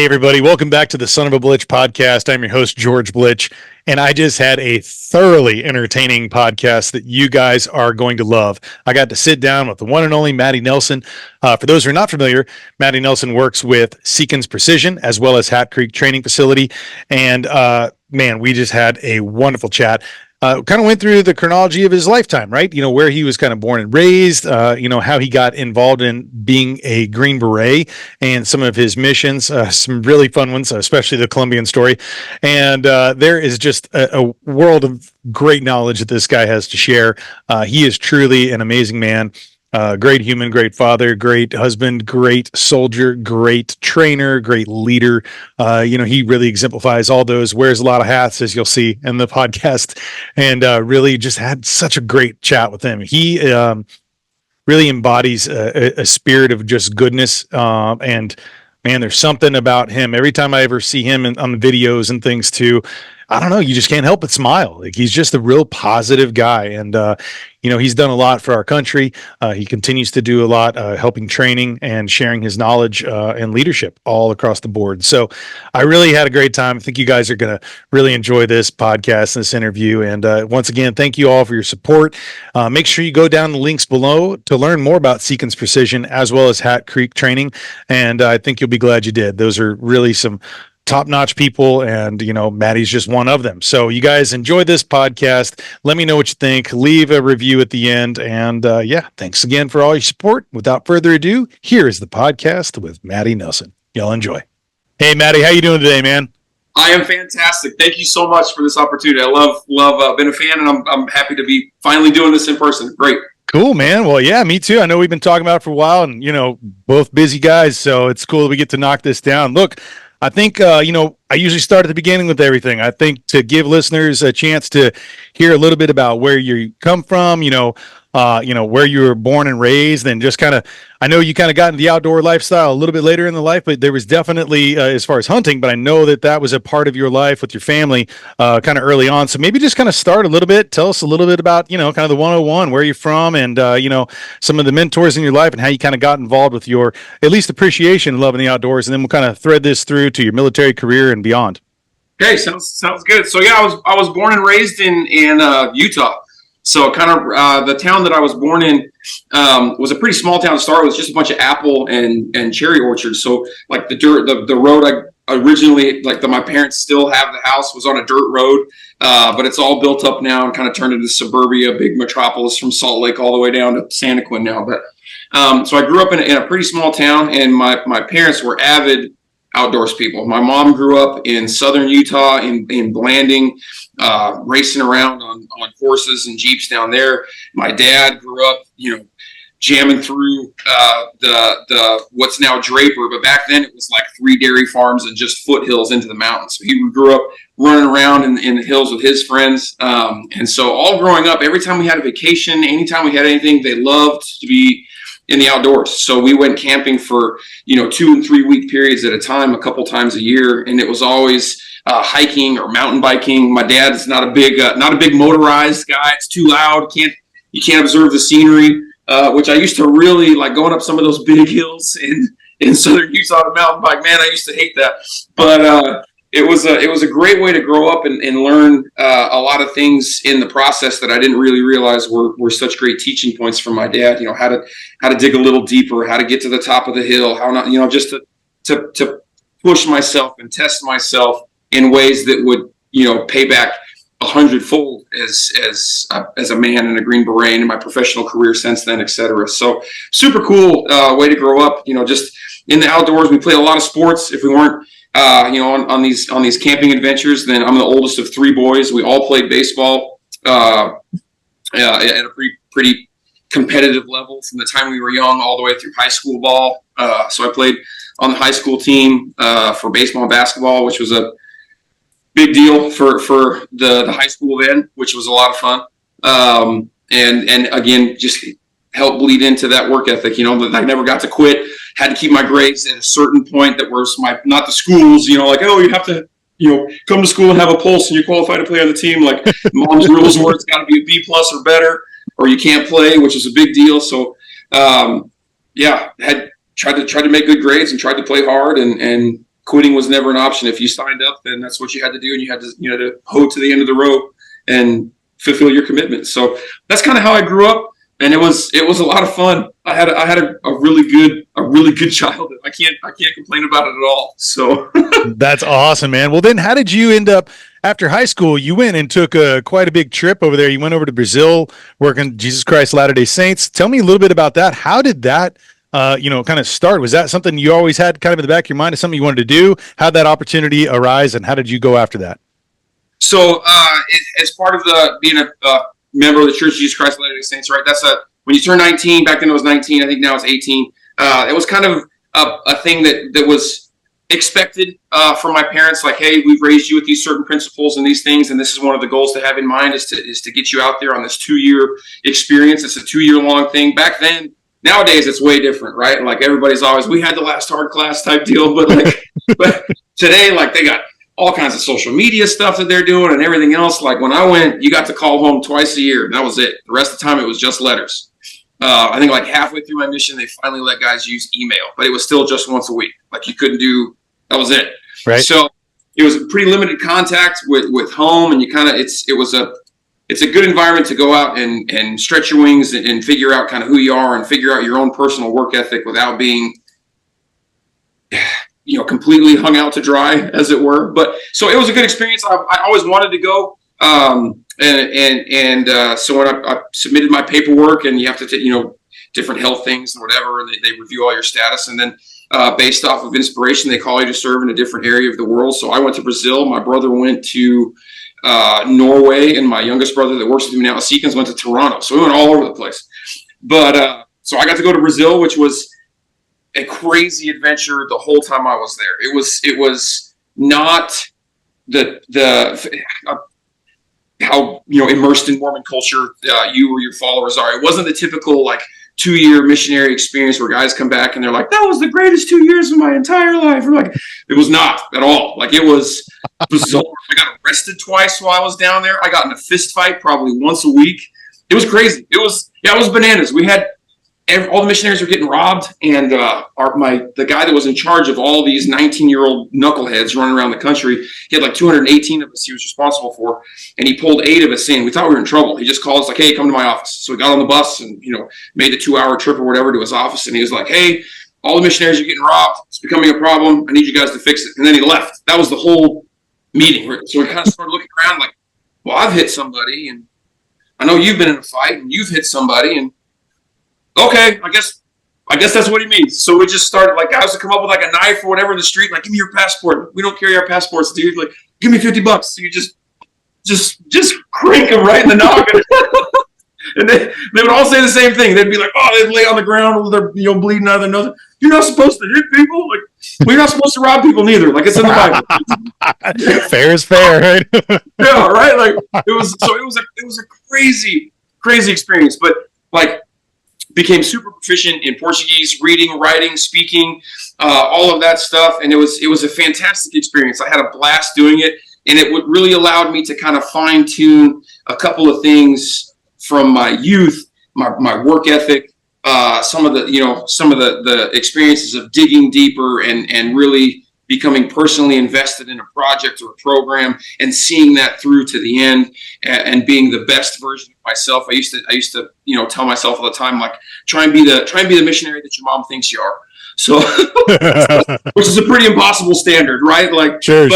Hey, everybody. Welcome back to the Son of a Blitch podcast. I'm your host, George Blitch, and I just had a thoroughly entertaining podcast that you guys are going to love. I got to sit down with the one and only Matty Nelson. For those who are not familiar, Matty Nelson works with Seekins Precision as well as Hat Creek Training Facility. And man, we just had a wonderful chat. Kind of went through the chronology of his lifetime, right? You know, where he was kind of born and raised, you know, how he got involved in being a Green Beret and some of his missions, some really fun ones, especially the Colombian story. And there is just a world of great knowledge that this guy has to share. He is truly an amazing man. Great human, great father, great husband, great soldier, great trainer, great leader. You know, he really exemplifies all those, wears a lot of hats, as you'll see in the podcast, and really just had such a great chat with him. He really embodies a spirit of just goodness. And man, there's something about him. Every time I ever see him on the videos and things too, I don't know, you just can't help but smile. Like, he's just a real positive guy. And, you know, he's done a lot for our country. He continues to do a lot, helping training and sharing his knowledge and leadership all across the board. So I really had a great time. I think you guys are going to really enjoy this podcast, this interview. And once again, thank you all for your support. Make sure you go down the links below to learn more about Seekins Precision as well as Hat Creek Training. And I think you'll be glad you did. Those are really some top-notch people, and you know, Matty's just one of them. So you guys enjoy this podcast. Let me know what you think. Leave a review at the end, and yeah, thanks again for all your support. Without further ado, here is the podcast with Matty Nelson. Y'all enjoy. Hey, Matty, how you doing today, man? I am fantastic. Thank you so much for this opportunity. I love been a fan, and I'm happy to be finally doing this in person. Great. Cool, man. Well, yeah, me too. I know we've been talking about it for a while, and you know, both busy guys, so it's cool that we get to knock this down. Look, I think, you know, I usually start at the beginning with everything. I think to give listeners a chance to hear a little bit about where you come from, you know, where you were born and raised, and just kind of, I know you kind of got into the outdoor lifestyle a little bit later in the life, but there was definitely, as far as hunting, but I know that was a part of your life with your family kind of early on. So maybe just kind of start a little bit, tell us a little bit about, you know, kind of the 101, where you're from, and, you know, some of the mentors in your life and how you kind of got involved with your, at least appreciation and loving the outdoors. And then we'll kind of thread this through to your military career and beyond. Okay. Sounds good. So yeah, I was born and raised in Utah. So kind of the town that I was born in was a pretty small town to start with, just a bunch of apple and cherry orchards. So like the road I originally, like my parents still have the house, was on a dirt road, but it's all built up now and kind of turned into suburbia, big metropolis from Salt Lake all the way down to Santaquin now. But so I grew up in a pretty small town, and my parents were avid outdoors people. My mom grew up in southern Utah in Blanding, racing around on horses and Jeeps down there. My dad grew up, you know, jamming through the what's now Draper, but back then it was like 3 dairy farms and just foothills into the mountains. So he grew up running around in the hills with his friends. And so all growing up, every time we had a vacation, anytime we had anything, they loved to be in the outdoors. So we went camping for, you know, 2 and 3 week periods at a time, a couple times a year. And it was always hiking or mountain biking. My dad's not a big motorized guy. It's too loud. You can't observe the scenery, which I used to really like, going up some of those big hills in southern Utah to mountain bike. Man, I used to hate that. But it was a great way to grow up and learn a lot of things in the process that I didn't really realize were such great teaching points from my dad. You know, how to dig a little deeper, how to get to the top of the hill, how not, you know, just to push myself and test myself in ways that would, you know, pay back 100-fold as a man in a Green Beret in my professional career since then, et cetera. So super cool way to grow up. You know, just in the outdoors, we played a lot of sports. If we weren't, you know, on these camping adventures, then I'm the oldest of 3 boys. We all played baseball at a pretty competitive level from the time we were young all the way through high school ball. So I played on the high school team for baseball and basketball, which was a big deal for the high school then, which was a lot of fun. And again, just helped bleed into that work ethic, you know, that I never got to quit. Had to keep my grades at a certain point that was not the schools, you know, like, oh, you have to, you know, come to school and have a pulse and you qualify to play on the team. Like mom's rules were it's got to be a B+ or better, or you can't play, which is a big deal. So, yeah, had tried to make good grades and tried to play hard and quitting was never an option. If you signed up, then that's what you had to do, and you had to hoe to the end of the rope and fulfill your commitment. So that's kind of how I grew up, and it was a lot of fun. I had a really good childhood. I can't complain about it at all. So That's awesome, man. Well, then how did you end up after high school? You went and took quite a big trip over there. You went over to Brazil, working Jesus Christ Latter-day Saints. Tell me a little bit about that. How did that kind of start? Was that something you always had kind of in the back of your mind as something you wanted to do? How'd that opportunity arise, and how did you go after that? So, as part of being a member of the Church of Jesus Christ of Latter-day Saints, right? That's when you turn 19. Back then it was 19. I think now it's 18. It was kind of a thing that was expected from my parents. Like, hey, we've raised you with these certain principles and these things, and this is one of the goals to have in mind is to get you out there on this 2-year experience. It's a 2-year long thing. Back then, nowadays it's way different, right? Like everybody's always, we had the last hard class type deal, but like, but today, like they got all kinds of social media stuff that they're doing and everything else. Like when I went, you got to call home twice a year, and that was it. The rest of the time it was just letters. I think like halfway through my mission, they finally let guys use email, but it was still just once a week. Like you couldn't do, that was it. Right. So it was a pretty limited contact with home, and you kind of, it's a good environment to go out and stretch your wings and figure out kind of who you are and figure out your own personal work ethic without being, completely hung out to dry, as it were. But so it was a good experience. I always wanted to go. So when I submitted my paperwork, and you have to take, different health things and whatever, and they review all your status, and then based off of inspiration, they call you to serve in a different area of the world. So I went to Brazil. My brother went to Norway, and my youngest brother that works with me now at Seekins went to Toronto. So we went all over the place. But so I got to go to Brazil, which was a crazy adventure the whole time I was there. It was not how immersed in Mormon culture you or your followers are. It wasn't the typical like 2-year missionary experience where guys come back and they're like, that was the greatest 2 years of my entire life. Or like, it was not at all. Like it was bizarre. I got arrested twice while I was down there. I got in a fist fight probably once a week. It was crazy. It was bananas. We had all the missionaries were getting robbed, and the guy that was in charge of all these 19-year-old knuckleheads running around the country, he had like 218 of us he was responsible for, and he pulled 8 of us in. We thought we were in trouble. He just called us like, hey, come to my office. So we got on the bus and made the 2-hour trip or whatever to his office, and he was like, hey, all the missionaries are getting robbed. It's becoming a problem. I need you guys to fix it. And then he left. That was the whole meeting. So we kind of started looking around like, well, I've hit somebody, and I know you've been in a fight, and you've hit somebody, and okay, I guess that's what he means. So we just started, like, guys would come up with like a knife or whatever in the street, like, give me your passport. We don't carry our passports, dude. Like, give me $50. So you just crank them right in the noggin. And they would all say the same thing. They'd be like, oh, they'd lay on the ground with their bleeding out of their nose. You're not supposed to hit people. Like, we're not supposed to rob people neither. Like, it's in the Bible. Fair is fair, right? Yeah, right. Like it was a crazy experience, but like became super proficient in Portuguese, reading, writing, speaking, all of that stuff, and it was a fantastic experience. I had a blast doing it, and it really allowed me to kind of fine tune a couple of things from my youth, my work ethic, some of the experiences of digging deeper and really becoming personally invested in a project or a program and seeing that through to the end and being the best version of myself. I used to tell myself all the time, like, try and be the missionary that your mom thinks you are. So, which is a pretty impossible standard, right? Like, sure.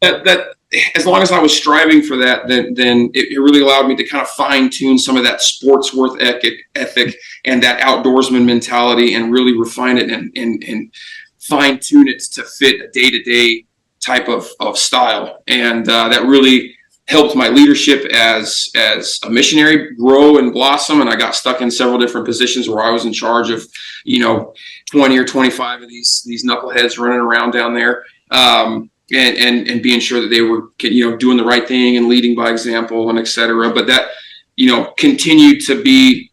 That as long as I was striving for that, then it really allowed me to kind of fine tune some of that sports worth ethic and that outdoorsman mentality and really refine it and fine tune it to fit a day-to-day type of style. And that really helped my leadership as a missionary grow and blossom. And I got stuck in several different positions where I was in charge of, 20 or 25 of these knuckleheads running around down there. And being sure that they were, doing the right thing and leading by example and et cetera. But that, continued to be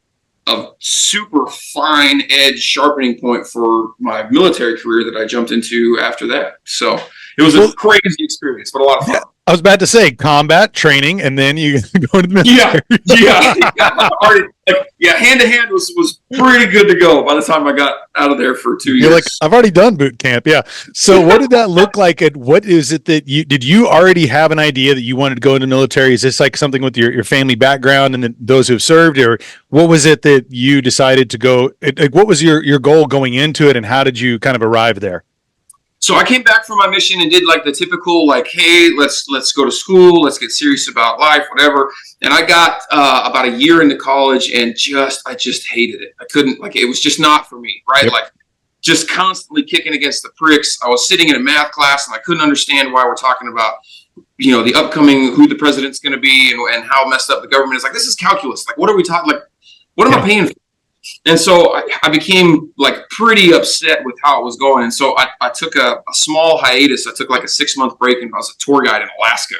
a super fine edge sharpening point for my military career that I jumped into after that. So it was a crazy experience, but a lot of fun. Yeah, I was about to say combat training, and then you go to the military. Yeah. Yeah, hand to hand was pretty good to go by the time I got out of there for 2 years. You're like, I've already done boot camp. Yeah. So what did that look like? And what is it that did you already have an idea that you wanted to go into the military? Is this like something with your family background and those who've served, or what was it that you decided to go? Like, what was your goal going into it, and how did you kind of arrive there? So I came back from my mission and did like the typical, like, hey, let's go to school, let's get serious about life, whatever. And I got about a year into college and I just hated it. I couldn't, like, it was just not for me, right? Yep. Like, just constantly kicking against the pricks. I was sitting in a math class and I couldn't understand why we're talking about, the upcoming, who the president's going to be and how messed up the government is. Like, this is calculus. Like, what are we talking? Like, what am I paying for? And so I became like pretty upset with how it was going. And so I took a small hiatus. I took like a 6-month break, and I was a tour guide in Alaska.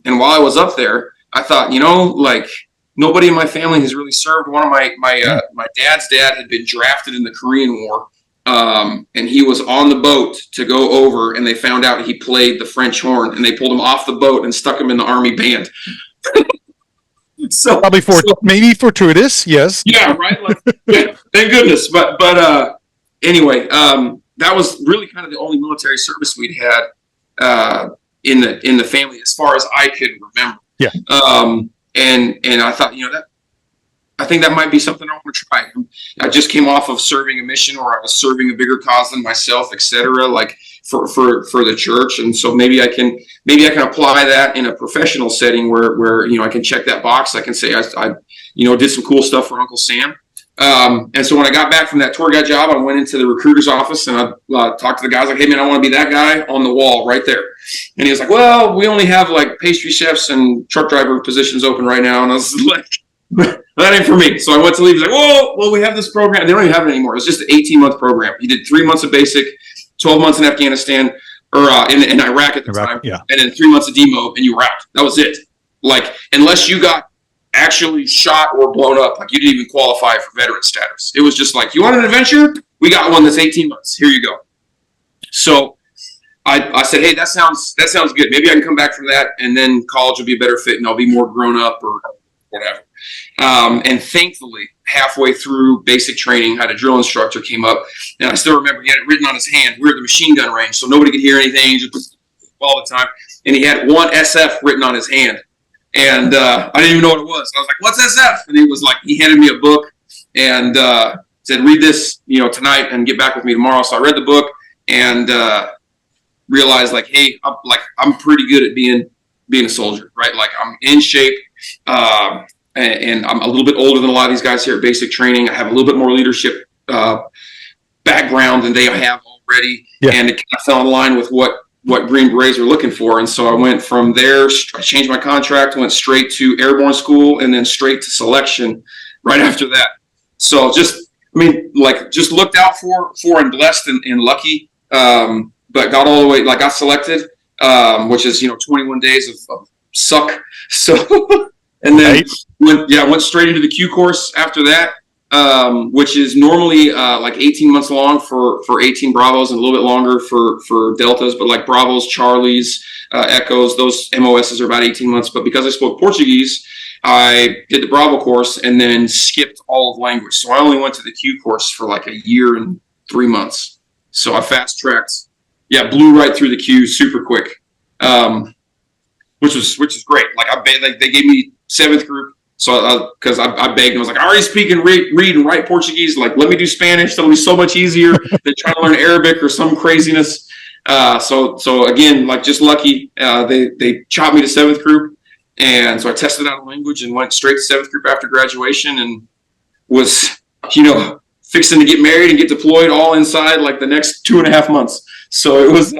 And while I was up there, I thought, like, nobody in my family has really served. One of my dad's dad had been drafted in the Korean War. And he was on the boat to go over, and they found out he played the French horn, and they pulled him off the boat and stuck him in the army band. So probably maybe fortuitous, yes. Yeah, right. Like, yeah, thank goodness. But anyway, that was really kind of the only military service we'd had in the family as far as I could remember. Yeah. And I thought, I think that might be something I want to try. I just came off of serving a mission, or I was serving a bigger cause than myself, etc. Like for the church, and so maybe I can apply that in a professional setting where I can check that box. I can say I did some cool stuff for Uncle Sam. And so when I got back from that tour guide job, I went into the recruiter's office and I talked to the guys like, hey man, I want to be that guy on the wall right there. And he was like, well, we only have like pastry chefs and truck driver positions open right now. And I was like, that ain't for me. So I went to leave. He's like, whoa, well, we have this program. They don't even have it anymore. It was just an 18-month program. You did 3 months of basic, 12 months in Afghanistan, or in Iraq at the time, yeah. And then 3 months of demo, and you were out. That was it. Like, unless you got actually shot or blown up, like you didn't even qualify for veteran status. It was just like, you want an adventure? We got one that's 18 months. Here you go. So I said, hey, that sounds good. Maybe I can come back from that, and then college will be a better fit, and I'll be more grown up or whatever. And thankfully, halfway through basic training, had a drill instructor came up, and I still remember he had it written on his hand. We were at the machine gun range, so nobody could hear anything, just all the time. And he had one SF written on his hand, and I didn't even know what it was. I was like, "What's SF?" And he handed me a book and said, "Read this, tonight, and get back with me tomorrow." So I read the book and realized, like, hey, I'm pretty good at being a soldier, right? Like, I'm in shape. And I'm a little bit older than a lot of these guys here at basic training. I have a little bit more leadership background than they have already. Yeah. And it kind of fell in line with what Green Berets were looking for. And so I went from there, I changed my contract, went straight to airborne school, and then straight to selection right after that. So just looked out for and blessed and lucky, but got all the way, got selected, which is, 21 days of suck. So... And then went straight into the Q course after that, which is normally like 18 months long for 18 Bravos and a little bit longer for Deltas. But like Bravos, Charlies, Echoes, those MOSs are about 18 months. But because I spoke Portuguese, I did the Bravo course and then skipped all of language. So I only went to the Q course for like a year and 3 months. So I fast tracked, blew right through the Q super quick, which is great. Like they gave me 7th group, so because I begged, I was like, I already speak and read and write Portuguese. Like, let me do Spanish. That'll be so much easier than trying to learn Arabic or some craziness. So again, like, just lucky. They chopped me to 7th group, and so I tested out a language and went straight to 7th group after graduation, and was fixing to get married and get deployed all inside like the next 2.5 months. So it was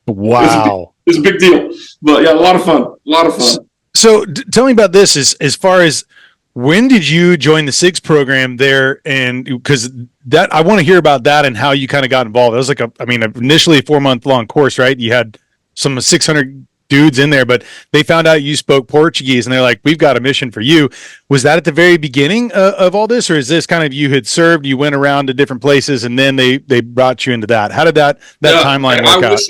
wow. It was a big deal, but yeah, a lot of fun. So tell me about this as far as when did you join the CIGS program there? And because that, I want to hear about that and how you kind of got involved. It was like initially a 4-month long course, right? You had some 600 dudes in there, but they found out you spoke Portuguese and they're like, we've got a mission for you. Was that at the very beginning of all this? Or is this kind of, you had served, you went around to different places and then they brought you into that? How did that timeline work out?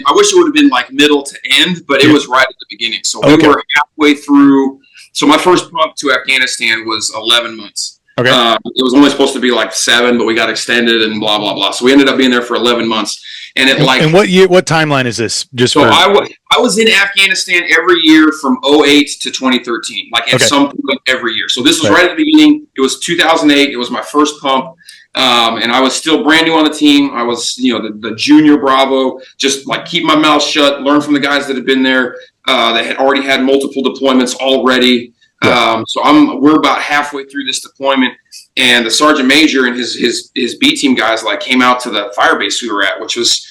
I wish it would have been like middle to end, but it was right at the beginning. So we were halfway through So my first pump to Afghanistan was 11 months. Okay. It was only supposed to be like 7, but we got extended and blah, blah, blah. So we ended up being there for 11 months. And and what year, what timeline is this? I was in Afghanistan every year from 2008 to 2013, like at some point every year. So this was right at the beginning. It was 2008. It was my first pump. And I was still brand new on the team. I was, the junior Bravo, just like keep my mouth shut, learn from the guys that had been there, that had already had multiple deployments already. So we're about halfway through this deployment, and the sergeant major and his B team guys like came out to the fire base we were at, which was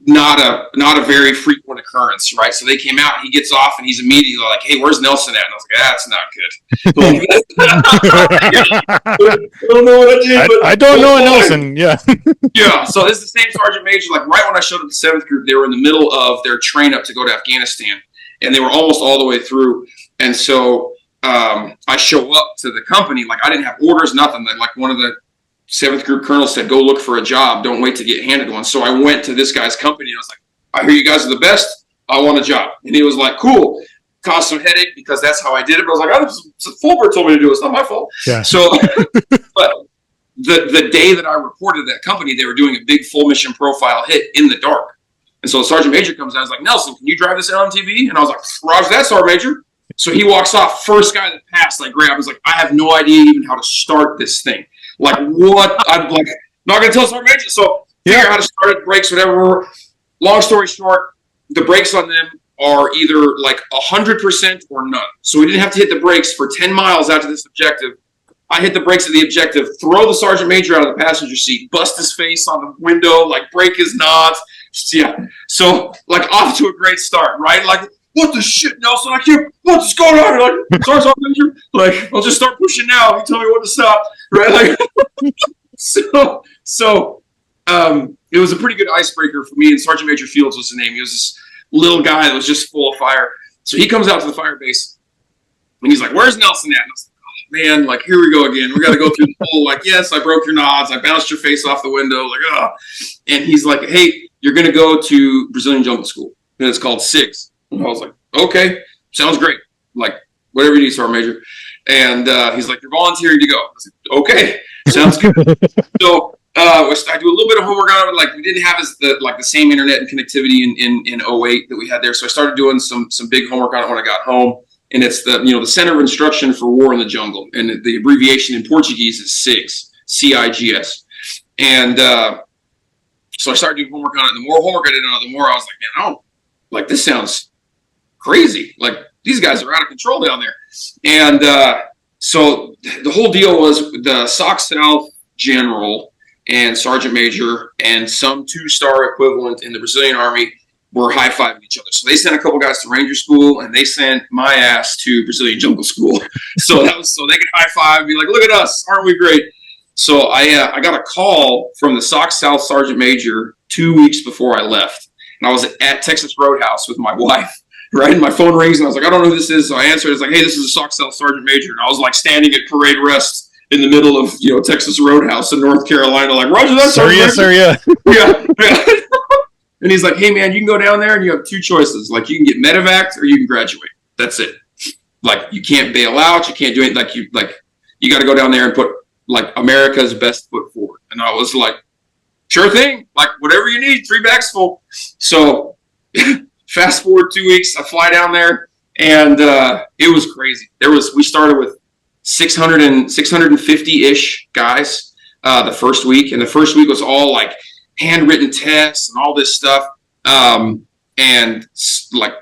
not a very frequent occurrence, right? So they came out, he gets off, and he's immediately like, "Hey, where's Nelson at?" And I was like, "That's not good." I don't know what I did, but I don't know Nelson. Yeah. Yeah. So this is the same sergeant major. Like right when I showed up the 7th group, they were in the middle of their train up to go to Afghanistan, and they were almost all the way through. And so I show up to the company, like I didn't have orders, nothing. Like one of the 7th group colonels said, "Go look for a job. Don't wait to get handed one." So I went to this guy's company and I was like, "I hear you guys are the best. I want a job." And he was like, "Cool." Caused some headache because that's how I did it. But I was like, "Oh, Fulbert told me to do it. It's not my fault." Yeah. So, but the day that I reported to that company, they were doing a big full mission profile hit in the dark. And so the sergeant major comes out. I was like, "Nelson, can you drive this LMTV?" And I was like, "Roger that, sergeant major." So he walks off. First guy that passed, I grabbed. I was like, "I have no idea even how to start this thing. Like what?" I'm like, not gonna tell sergeant major. So figure out how to start it, brakes, whatever. Long story short, the brakes on them are either like 100% or none. So we didn't have to hit the brakes for 10 miles out to this objective. I hit the brakes at the objective, throw the sergeant major out of the passenger seat, bust his face on the window, like break his nods. Yeah. So like off to a great start, right? Like, "What the shit, Nelson? I can't. What's going on?" You're like, "Sorry, sergeant major. Like, I'll just start pushing now. You tell me when to stop." Right? Like, so it was a pretty good icebreaker for me. And Sergeant Major Fields was the name. He was this little guy that was just full of fire. So he comes out to the fire base and he's like, "Where's Nelson at?" And I was like, "Oh man, like here we go again. We got to go through the whole like, yes, I broke your nods. I bounced your face off the window. Like, oh." And he's like, "Hey, you're going to go to Brazilian Jungle School. And it's called CIGS." And I was like, "Okay, sounds great. Like, whatever you need, Sergeant Major." And he's like, "You're volunteering to go." I was like, "Okay, sounds good." So I do a little bit of homework on it. Like we didn't have the same internet and connectivity in 2008 that we had there. So I started doing some big homework on it when I got home. And it's the Center of Instruction for War in the Jungle. And the abbreviation in Portuguese is CIGS, CIGS. And so I started doing homework on it. And the more homework I did on it, the more I was like, man, this sounds crazy. Like these guys are out of control down there. And so the whole deal was the SOC South General and Sergeant Major and some 2-star equivalent in the Brazilian Army were high-fiving each other. So they sent a couple guys to Ranger School, and they sent my ass to Brazilian Jungle School. So that was so they could high-five and be like, "Look at us, aren't we great?" So I got a call from the SOC South Sergeant Major 2 weeks before I left, and I was at Texas Roadhouse with my wife. Right, and my phone rings, and I was like, "I don't know who this is." So I answered. It's like, "Hey, this is a SOC South Sergeant Major," and I was like standing at parade rest in the middle of Texas Roadhouse in North Carolina, like, "Roger that, sir, yes, sir, yeah." Yeah. And he's like, "Hey, man, you can go down there and you have 2 choices. Like, you can get medevaced or you can graduate. That's it. Like, you can't bail out. You can't do it. Like, you got to go down there and put like America's best foot forward." And I was like, "Sure thing. Like, whatever you need, 3 bags full." So fast forward 2 weeks, I fly down there, and it was crazy. We started with 650-ish guys the first week, and the first week was all like handwritten tests and all this stuff. And like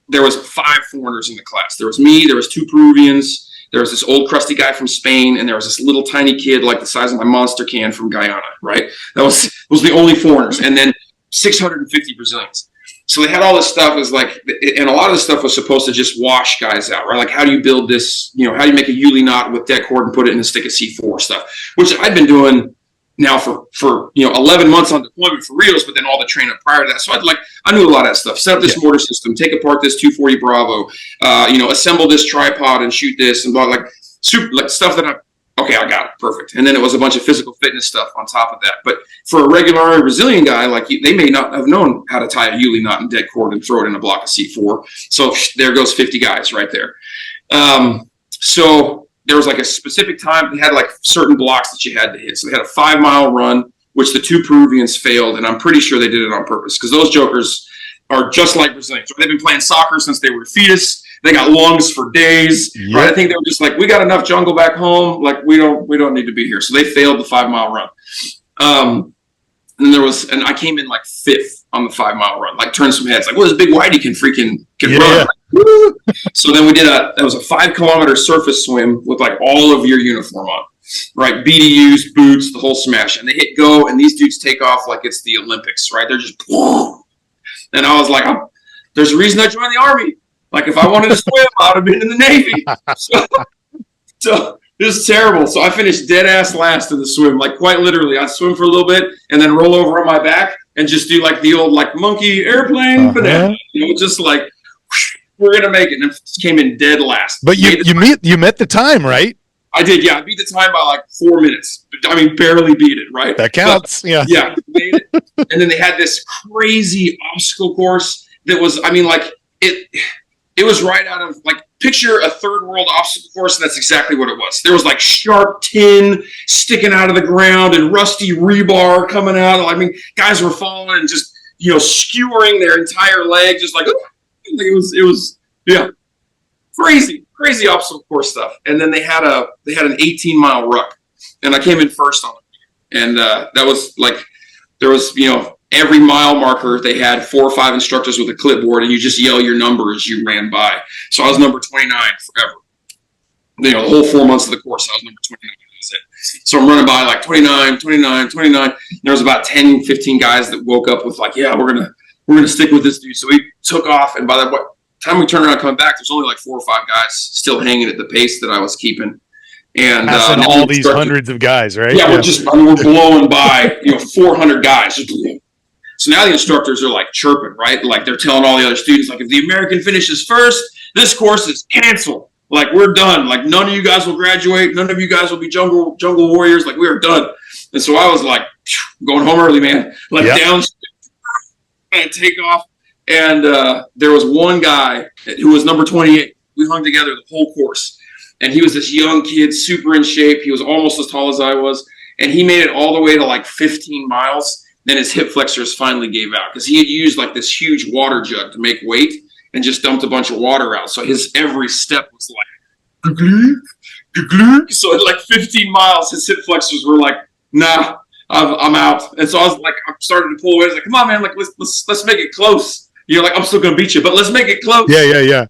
there was 5 foreigners in the class. There was me, there was 2 Peruvians, there was this old crusty guy from Spain, and there was this little tiny kid like the size of my Monster can from Guyana, right? Those the only foreigners, and then 650 Brazilians. So they had all this stuff. It was like, and a lot of the stuff was supposed to just wash guys out, right? Like, how do you build this, how do you make a Yuli knot with deck cord and put it in a stick of C4 stuff, which I'd been doing now for 11 months on deployment for reals, but then all the training prior to that. So I knew a lot of that stuff. Set up this mortar system, take apart this 240 Bravo, assemble this tripod and shoot this and blah, like super, like stuff that I'm okay, I got it, perfect. And then it was a bunch of physical fitness stuff on top of that. But for a regular Brazilian guy, like they may not have known how to tie a Yuli knot in dead cord and throw it in a block of C4. So there goes 50 guys right there. So there was like a specific time they had like certain blocks that you had to hit. So they had a 5-mile run, which the 2 Peruvians failed, and I'm pretty sure they did it on purpose because those jokers are just like Brazilians. They've been playing soccer since they were a fetus. They got lungs for days. Yep. Right? I think they were just like, we got enough jungle back home. Like we don't need to be here. So they failed the 5-mile run. And then I came in like 5th on the 5-mile run, like turned some heads. Like, well, this big whitey can run. Like, so then we did that was a 5-kilometer surface swim with like all of your uniform on, right? BDUs, boots, the whole smash. And they hit go, and these dudes take off like it's the Olympics, right? They're just, whoa. And I was like, there's a reason I joined the Army. Like, if I wanted to swim, I would have been in the Navy. So it was terrible. So I finished dead ass last in the swim, like quite literally. I'd swim for a little bit and then roll over on my back and just do like the old like monkey airplane banana. You know, just like we're gonna make it. And it came in dead last. But you met the time, right? I did, yeah. I beat the time by like 4 minutes. I mean, barely beat it, right? That counts. But, yeah, made it. And then they had this crazy obstacle course that was, I mean, like it was right out of, like, picture a third world obstacle course, and that's exactly what it was. There was, like, sharp tin sticking out of the ground and rusty rebar coming out. I mean, guys were falling and just, you know, skewering their entire leg, just like, it was, yeah, crazy obstacle course stuff. And then they had an 18-mile ruck, and I came in first on it. And that was, like, there was, you know, every mile marker, they had 4 or 5 instructors with a clipboard, and you just yell your number as you ran by. So I was number 29 forever. You know, the whole 4 months of the course, I was number 29. That's it. So I'm running by like 29. And there was about 10, 15 guys that woke up with like, yeah, we're gonna stick with this dude. So we took off, and by the time we turned around and come back, there's only like 4 or 5 guys still hanging at the pace that I was keeping. And all these hundreds of guys, right? Yeah, we're blowing by, 400 guys. So now the instructors are like chirping, right? Like they're telling all the other students, like, if the American finishes first, this course is canceled. Like, we're done. Like, none of you guys will graduate. None of you guys will be jungle warriors. Like, we are done. And so I was like, going home early, man. Like, down and take off. And there was one guy who was number 28. We hung together the whole course. And he was this young kid, super in shape. He was almost as tall as I was. And he made it all the way to like 15 miles. Then his hip flexors finally gave out because he had used like this huge water jug to make weight and just dumped a bunch of water out. So his every step was like, so at like 15 miles, his hip flexors were like, nah, I'm out. And so I was like, I started to pull away. I was like, come on, man, like let's make it close. You know, like, I'm still gonna beat you, but let's make it close. Yeah.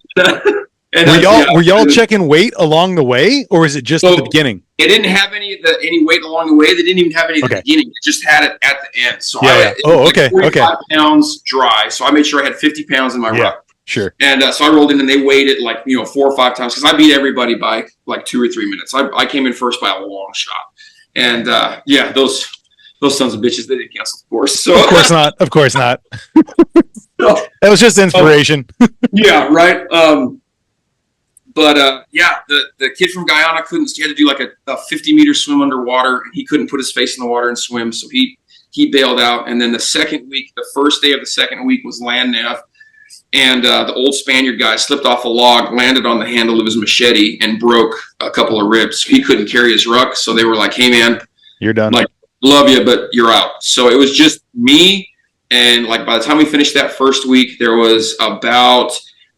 And were y'all checking weight along the way, or is it just at the beginning? It didn't have any weight along the way. They didn't even have any at the beginning. It just had it at the end. So it was like 45 pounds dry. So I made sure I had 50 pounds in my ruck. Sure. And so I rolled in, and they weighed it like 4 or 5 times because I beat everybody by like 2 or 3 minutes. I came in first by a long shot. And those sons of bitches, they didn't cancel the course. So Of course not. That was just inspiration. Yeah, right. But the kid from Guyana he had to do like a 50-meter swim underwater, and he couldn't put his face in the water and swim, so he bailed out. And then the first day of the second week was land nav, and the old Spaniard guy slipped off a log, landed on the handle of his machete, and broke a couple of ribs. So he couldn't carry his ruck, so they were like, "Hey, man, you're done. Like, love you, but you're out." So it was just me, and like by the time we finished that first week, there was about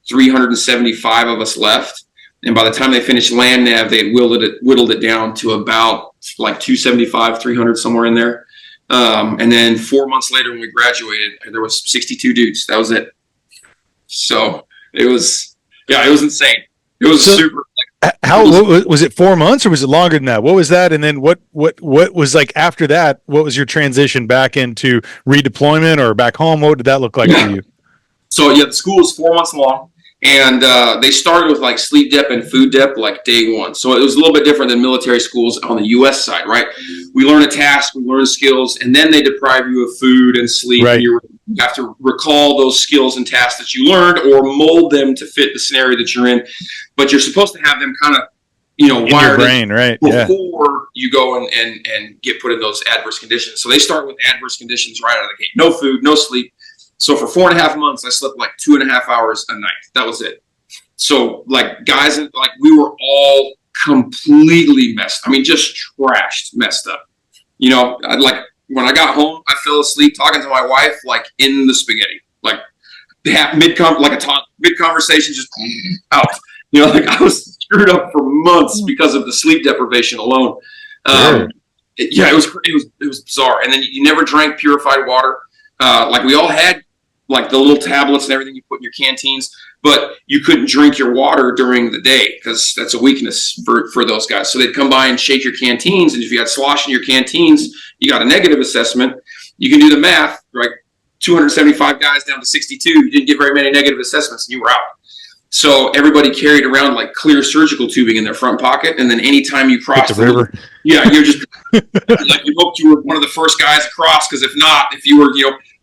375 of us left. And by the time they finished land nav, they had whittled it down to about like 275, 300, somewhere in there. And then 4 months later, when we graduated, there was 62 dudes. That was it. So it was insane. It was super. How was it? 4 months, or was it longer than that? What was that? And then what was like after that? What was your transition back into redeployment or back home? What did that look like for you? So the school was 4 months long. And they started with like sleep dep and food dep like day one. So it was a little bit different than military schools on the U.S. side, right? We learn a task, we learn skills, and then they deprive you of food and sleep. Right. And you have to recall those skills and tasks that you learned or mold them to fit the scenario that you're in. But you're supposed to have them kind of in your brain, right? Before you go and get put in those adverse conditions. So they start with adverse conditions right out of the gate. No food, no sleep. So for 4.5 months, I slept like 2.5 hours a night. That was it. So like guys, like we were all completely messed. I mean, just trashed, messed up. You know, like when I got home, I fell asleep talking to my wife, like in the spaghetti, like mid conversation, just out. You know, like I was screwed up for months because of the sleep deprivation alone. It was bizarre. And then you never drank purified water. Like we all had like the little tablets and everything you put in your canteens, but you couldn't drink your water during the day because that's a weakness for those guys. So they'd come by and shake your canteens. And if you had slosh in your canteens, you got a negative assessment. You can do the math, right? 275 guys down to 62. You didn't get very many negative assessments and you were out. So everybody carried around like clear surgical tubing in their front pocket. And then anytime you crossed the river, you're just like, you hoped you were one of the first guys across. Cause if not, if you were,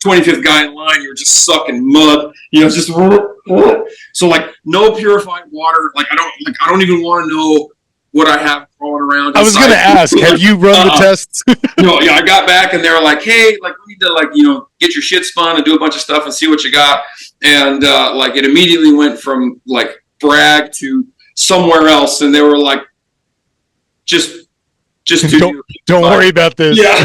25th guy in line, you're just sucking mud, just so like no purified water. Like I don't even want to know what I have crawling around. I was going to ask, have you run the tests? I got back and they were like, hey, like we need to get your shit spun and do a bunch of stuff and see what you got. And like it immediately went from like brag to somewhere else. And they were like, just don't worry about this. Yeah.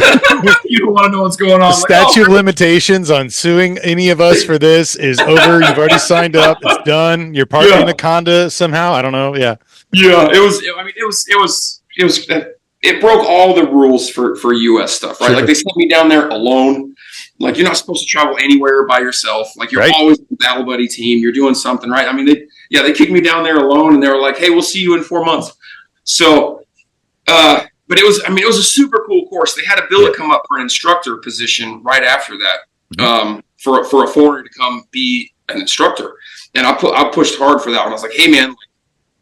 You don't want to know what's going on. The statute of limitations on suing any of us for this is over. You've already signed up. It's done. You're part of Anaconda somehow. I don't know. Yeah. Yeah. It broke all the rules for US stuff, right? Sure. Like they sent me down there alone. Like you're not supposed to travel anywhere by yourself. Like you're always with the battle buddy team. You're doing something, right? I mean, they kicked me down there alone and they were like, hey, we'll see you in 4 months. So, but it was a super cool course. They had a billet come up for an instructor position right after that, for a foreigner to come be an instructor. And I pushed hard for that one. I was like, hey man,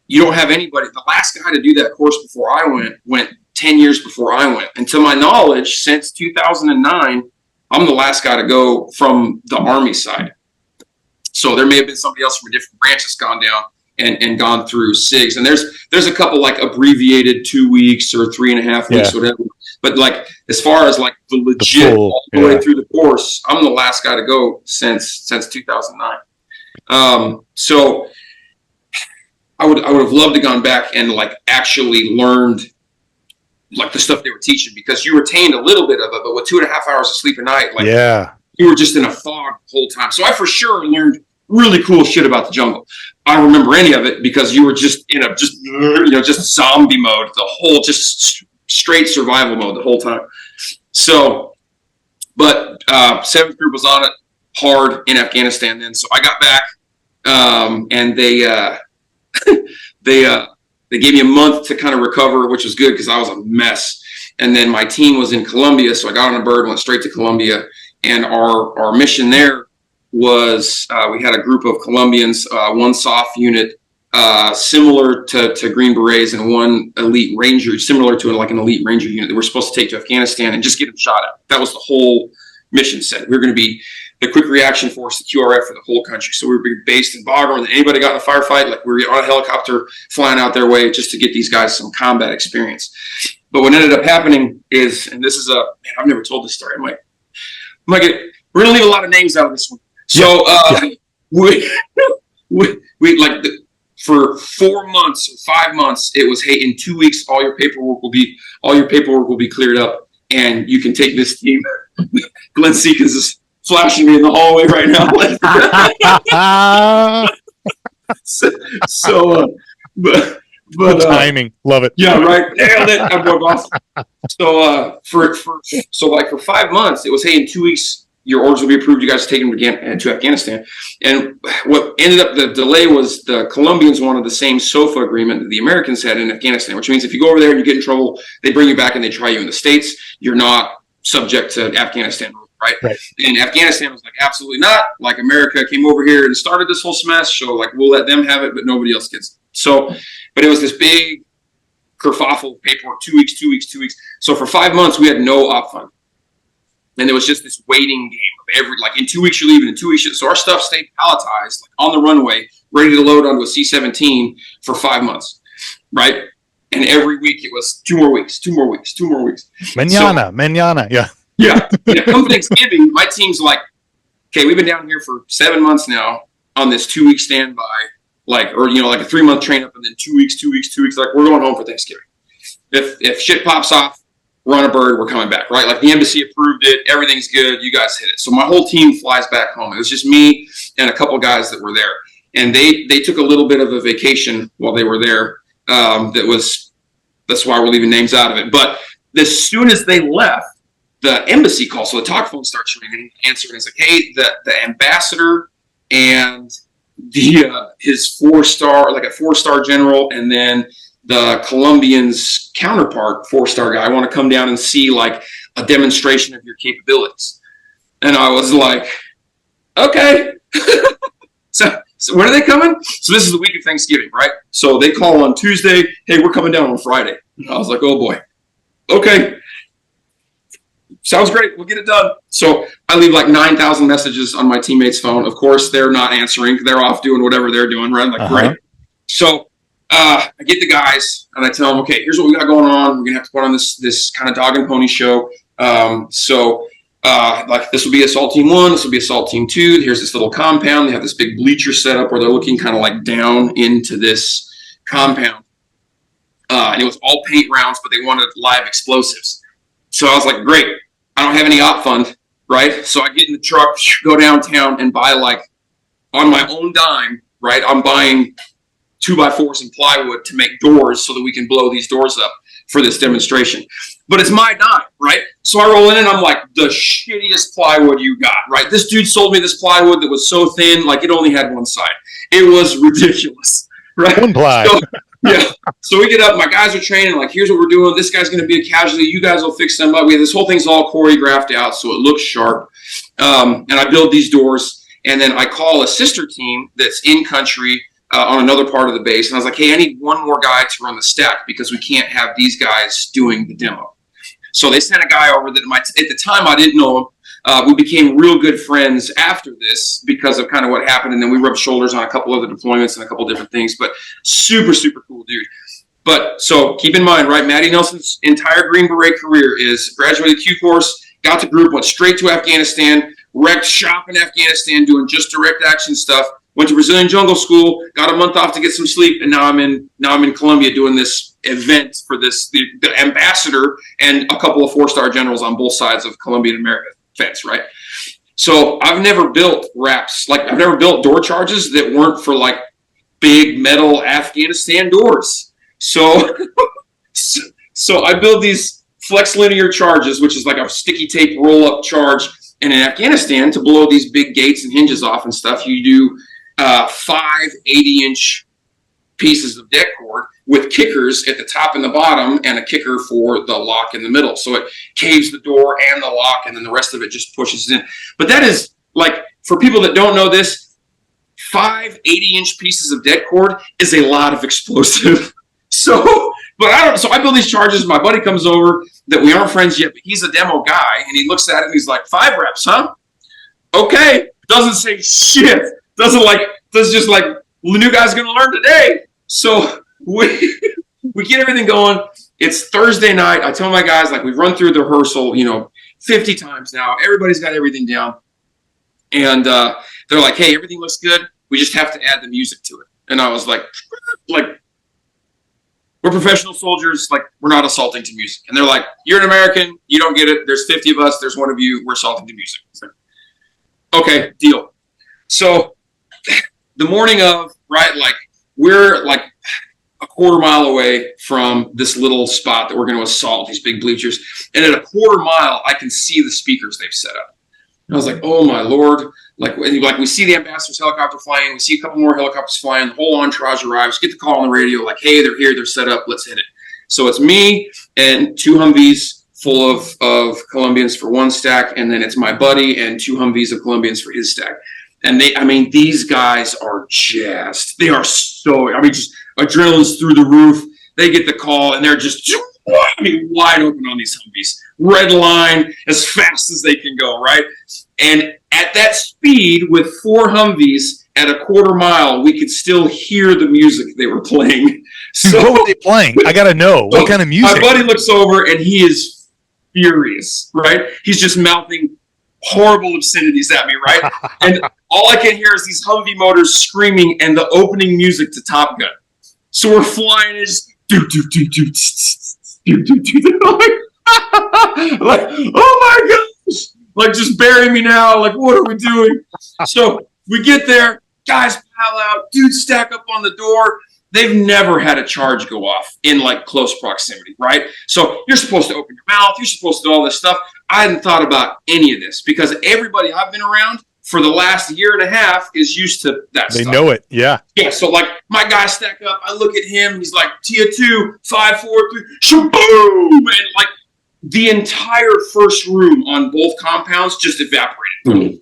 you don't have anybody. The last guy to do that course before I went 10 years before I went. And to my knowledge, since 2009, I'm the last guy to go from the Army side. So there may have been somebody else from a different branch that's gone down and gone through CIGS. And there's a couple like abbreviated 2 weeks or 3.5 weeks, whatever. But like as far as like the legit all the way through the course, I'm the last guy to go since 2009. So I would have loved to gone back and like actually learned like the stuff they were teaching, because you retained a little bit of it, but with 2.5 hours of sleep a night, like you were just in a fog the whole time. So I for sure learned really cool shit about the jungle. I don't remember any of it because you were just in just zombie mode, the whole just straight survival mode the whole time. So, but 7th group was on it hard in Afghanistan then. So I got back, and they gave me a month to kind of recover, which was good because I was a mess. And then my team was in Colombia, so I got on a bird, went straight to Colombia, and our mission there was we had a group of Colombians, one SOF unit, similar to Green Berets, and one elite ranger, similar to like an elite ranger unit that we're supposed to take to Afghanistan and just get them shot at. That was the whole mission set. We were going to be the quick reaction force, the QRF for the whole country. So we were based in Bagram, and anybody got in a firefight, like we were on a helicopter flying out their way just to get these guys some combat experience. But what ended up happening is, and this is I've never told this story. We're going to leave a lot of names out of this one. So we like for 4 months or 5 months, it was, hey, in 2 weeks, all your paperwork will be cleared up, and you can take this team. Glenn Seekins is flashing me in the hallway right now. but timing, love it. Yeah, right. Nailed it. I'm going off. So for 5 months, it was, hey, in 2 weeks, your orders will be approved. You guys take them to Afghanistan. And what ended up the delay was the Colombians wanted the same SOFA agreement that the Americans had in Afghanistan, which means if you go over there and you get in trouble, they bring you back and they try you in the States. You're not subject to Afghanistan, right? And Afghanistan was like, absolutely not. Like America came over here and started this whole smash, so like we'll let them have it, but nobody else gets it. So, but it was this big kerfuffle of paperwork, 2 weeks. So for 5 months, we had no op fund. And it was just this waiting game of in 2 weeks you're leaving, in 2 weeks. So our stuff stayed palletized, like on the runway, ready to load onto a C-17 for 5 months, right? And every week it was 2 more weeks, 2 more weeks, 2 more weeks. Manana. Yeah. Yeah. Come Thanksgiving, my team's like, okay, we've been down here for 7 months now on this 2-week standby, like a 3-month train up and then 2 weeks. Like, we're going home for Thanksgiving. If shit pops off, run a bird, we're coming back, right? Like, the embassy approved it, everything's good, you guys hit it. So my whole team flies back home. It was just me and a couple guys that were there. And they took a little bit of a vacation while they were there. That's why we're leaving names out of it. But as soon as they left, the embassy calls, so the talk phone starts ringing, answering. It's like, hey, the ambassador and his 4-star, like a 4-star general, and then the Colombian's counterpart, 4-star guy, I want to come down and see like a demonstration of your capabilities. And I was like, okay. So when are they coming? So this is the week of Thanksgiving, right? So they call on Tuesday. Hey, we're coming down on Friday. I was like, oh boy. Okay. Sounds great. We'll get it done. So I leave like 9,000 messages on my teammates' phone. Of course, they're not answering. They're off doing whatever they're doing, right? I'm like, great. So I get the guys and I tell them, okay, here's what we got going on. We're going to have to put on this kind of dog and pony show. Like, this will be assault team 1. This will be assault team 2. Here's this little compound. They have this big bleacher set up where they're looking kind of like down into this compound. And it was all paint rounds, but they wanted live explosives. So I was like, great. I don't have any op fund, right? So I get in the truck, go downtown and buy, like, on my own dime, right? I'm buying 2x4s and plywood to make doors so that we can blow these doors up for this demonstration. But it's my dime, right? So I roll in and I'm like, the shittiest plywood you got, right? This dude sold me this plywood that was so thin, like it only had one side. It was ridiculous, right? One ply. So, yeah. So we get up, my guys are training, like, here's what we're doing. This guy's going to be a casualty. You guys will fix them up. This whole thing's all choreographed out so it looks sharp. And I build these doors, and then I call a sister team that's in country on another part of the base. And I was like, hey, I need one more guy to run the stack because we can't have these guys doing the demo. So they sent a guy over that at the time I didn't know him. We became real good friends after this because of kind of what happened. And then we rubbed shoulders on a couple other deployments and a couple different things, but super, super cool dude. But so keep in mind, right? Matty Nelson's entire Green Beret career is graduated Q course, got the group, went straight to Afghanistan, wrecked shop in Afghanistan, doing just direct action stuff, went to Brazilian jungle school, got a month off to get some sleep. And now I'm in Colombia doing this event for the ambassador and a couple of 4-star generals on both sides of Colombian America fence, right? So I've never built wraps, like I've never built door charges that weren't for like big metal Afghanistan doors. So I build these flex linear charges, which is like a sticky tape roll up charge. And in Afghanistan, to blow these big gates and hinges off and stuff, you do 5 80-inch pieces of deck cord with kickers at the top and the bottom and a kicker for the lock in the middle. So it caves the door and the lock, and then the rest of it just pushes in. But that is, like, for people that don't know this, 5 80-inch pieces of deck cord is a lot of explosive. So I build these charges. My buddy comes over that we aren't friends yet, but he's a demo guy, and he looks at it and he's like, 5 reps, huh? Okay. Doesn't say shit. Does just like, the new guy's going to learn today. So we get everything going. It's Thursday night. I tell my guys, like, we've run through the rehearsal, 50 times now. Everybody's got everything down. And they're like, hey, everything looks good. We just have to add the music to it. And I was like, we're professional soldiers. Like, we're not assaulting to music. And they're like, you're an American. You don't get it. There's 50 of us. There's one of you. We're assaulting to music. Like, okay, deal. So the morning of, right, like, we're like a quarter mile away from this little spot that we're going to assault, these big bleachers. And at a quarter mile, I can see the speakers they've set up. And I was like, oh my Lord. Like we see the ambassador's helicopter flying. We see a couple more helicopters flying. The whole entourage arrives. Get the call on the radio, like, hey, they're here. They're set up. Let's hit it. So it's me and 2 Humvees full of Colombians for one stack. And then it's my buddy and 2 Humvees of Colombians for his stack. And these guys are jazzed. They are just adrenaline's through the roof. They get the call and they're just, wide open on these Humvees. Red line as fast as they can go, right? And At that speed with 4 Humvees at a quarter mile, we could still hear the music they were playing. So what were they playing? I got to know. What kind of music? My buddy looks over and he is furious, right? He's just mouthing horrible obscenities at me, right? And all I can hear is these Humvee motors screaming and the opening music to Top Gun. So we're flying, and just do do do do do do do. Like, oh my gosh! Like, just bury me now. Like, what are we doing? So we get there, guys pile out, dudes stack up on the door. They've never had a charge go off in like close proximity, right? So you're supposed to open your mouth. You're supposed to do all this stuff. I hadn't thought about any of this because everybody I've been around for the last year and a half is used to that stuff. They know it. Yeah. Yeah. So like my guys stack up. I look at him. He's like Tier 2, 5, 4, 3, shaboom. And like the entire first room on both compounds just evaporated.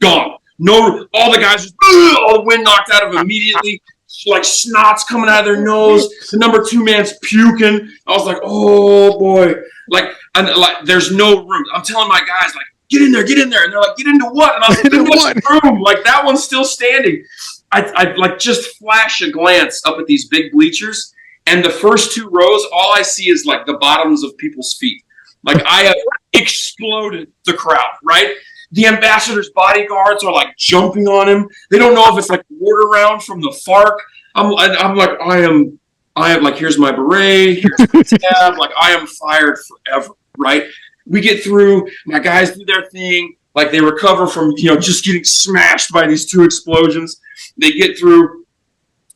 Gone. No, all the guys just, all the wind knocked out of them immediately. Like snot's coming out of their nose. The number 2 man's puking. I was like, oh boy. Like there's no room. I'm telling my guys, like, get in there. And they're like, get into what? And I was like, in what room? Like that one's still standing. I like just flash a glance up at these big bleachers, and the first 2 rows, all I see is like the bottoms of people's feet. Like I have exploded the crowd, right? The ambassador's bodyguards are like jumping on him. They don't know if it's like water round from the FARC. I'm like, I am like, here's my beret, here's my tab. Like I am fired forever, right? We get through, my guys do their thing. Like they recover from, just getting smashed by these 2 explosions. They get through,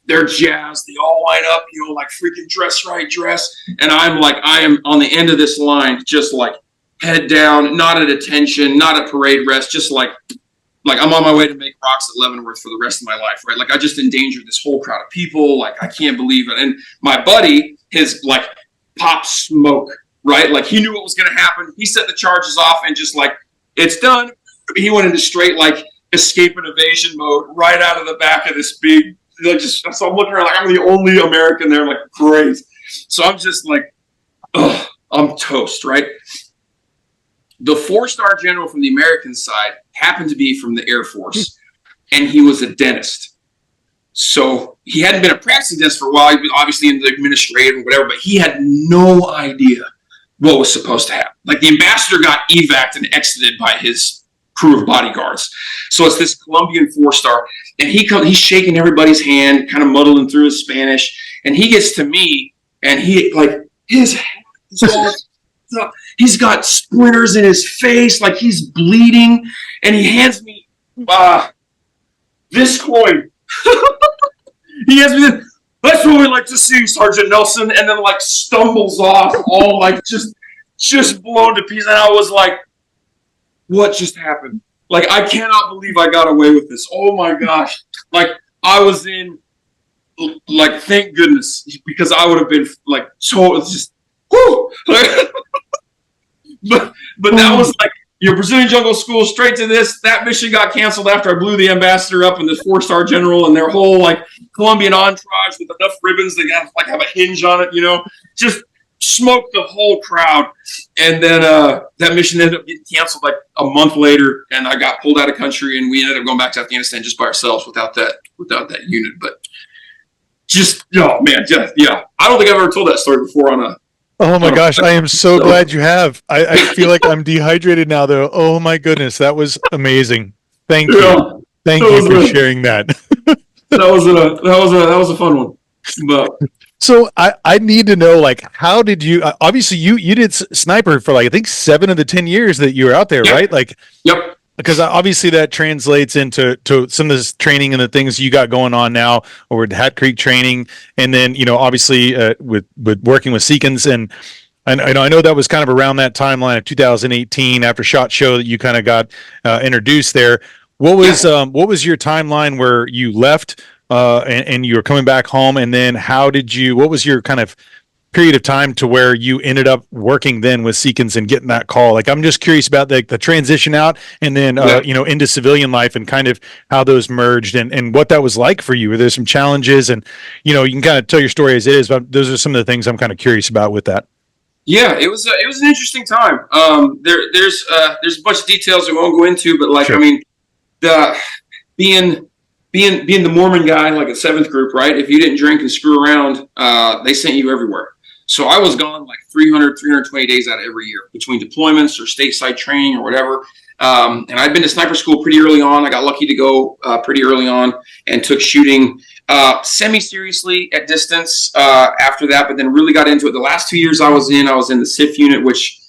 they're jazzed. They all line up, like freaking dress. And I'm like, I am on the end of this line, just like, head down, not at attention, not at parade rest, just like I'm on my way to make rocks at Leavenworth for the rest of my life, right? Like I just endangered this whole crowd of people. Like I can't believe it. And my buddy, his like pop smoke, right? Like he knew what was going to happen. He set the charges off and just like, it's done. He went into straight like escape and evasion mode right out of the back of this big, so I'm looking around like I'm the only American there. I'm like, great. So I'm just like, ugh, I'm toast, right? The 4-star general from the American side happened to be from the Air Force, and he was a dentist. So he hadn't been a practicing dentist for a while. He was obviously in the administrative or whatever, but he had no idea what was supposed to happen. Like the ambassador got evac'd and exited by his crew of bodyguards. So it's this Colombian 4-star, and he's shaking everybody's hand, kind of muddling through his Spanish, and he gets to me, and he like his head is all he's got splinters in his face, like he's bleeding, and he hands me this coin. He hands me this. That's what we like to see, Sergeant Nelson, and then like stumbles off, all like just blown to pieces. And I was like, what just happened? Like I cannot believe I got away with this. Oh my gosh! Like I was in, like thank goodness, because I would have been like so just. Whew! But that was like your Brazilian jungle school straight to this. That mission got canceled after I blew the ambassador up and this 4-star general and their whole like Colombian entourage with enough ribbons to have a hinge on it, just smoked the whole crowd. And then that mission ended up getting canceled like a month later, and I got pulled out of country, and we ended up going back to Afghanistan just by ourselves without that unit. But just oh man, yeah. I don't think I've ever told that story before on a. Oh my gosh, I am so glad you have. I feel like I'm dehydrated now though. Oh my goodness, that was amazing. Thank you. Thank you for sharing that. That was a fun one. But so I need to know, like, how did you obviously you did sniper for like I think 7 of the 10 years that you were out there, right? Like yep. Because obviously that translates into some of this training and the things you got going on now over at Hat Creek training. And then, obviously with working with Seekins. And I know that was kind of around that timeline of 2018 after SHOT Show that you kind of got introduced there. What was your timeline where you left and you were coming back home? And then what was your kind of period of time to where you ended up working then with Seekins and getting that call? Like, I'm just curious about the transition out and then, into civilian life and kind of how those merged and what that was like for you. Were there some challenges? And, you can kind of tell your story as it is, but those are some of the things I'm kind of curious about with that. Yeah, it was an interesting time. There's a bunch of details we won't go into, but like, sure. I mean, the being the Mormon guy, like a seventh group, right? If you didn't drink and screw around, they sent you everywhere. So I was gone like 320 days out of every year between deployments or stateside training or whatever. And I'd been to sniper school pretty early on. I got lucky to go pretty early on and took shooting semi-seriously at distance after that, but then really got into it. The last 2 years I was in the SIF unit, which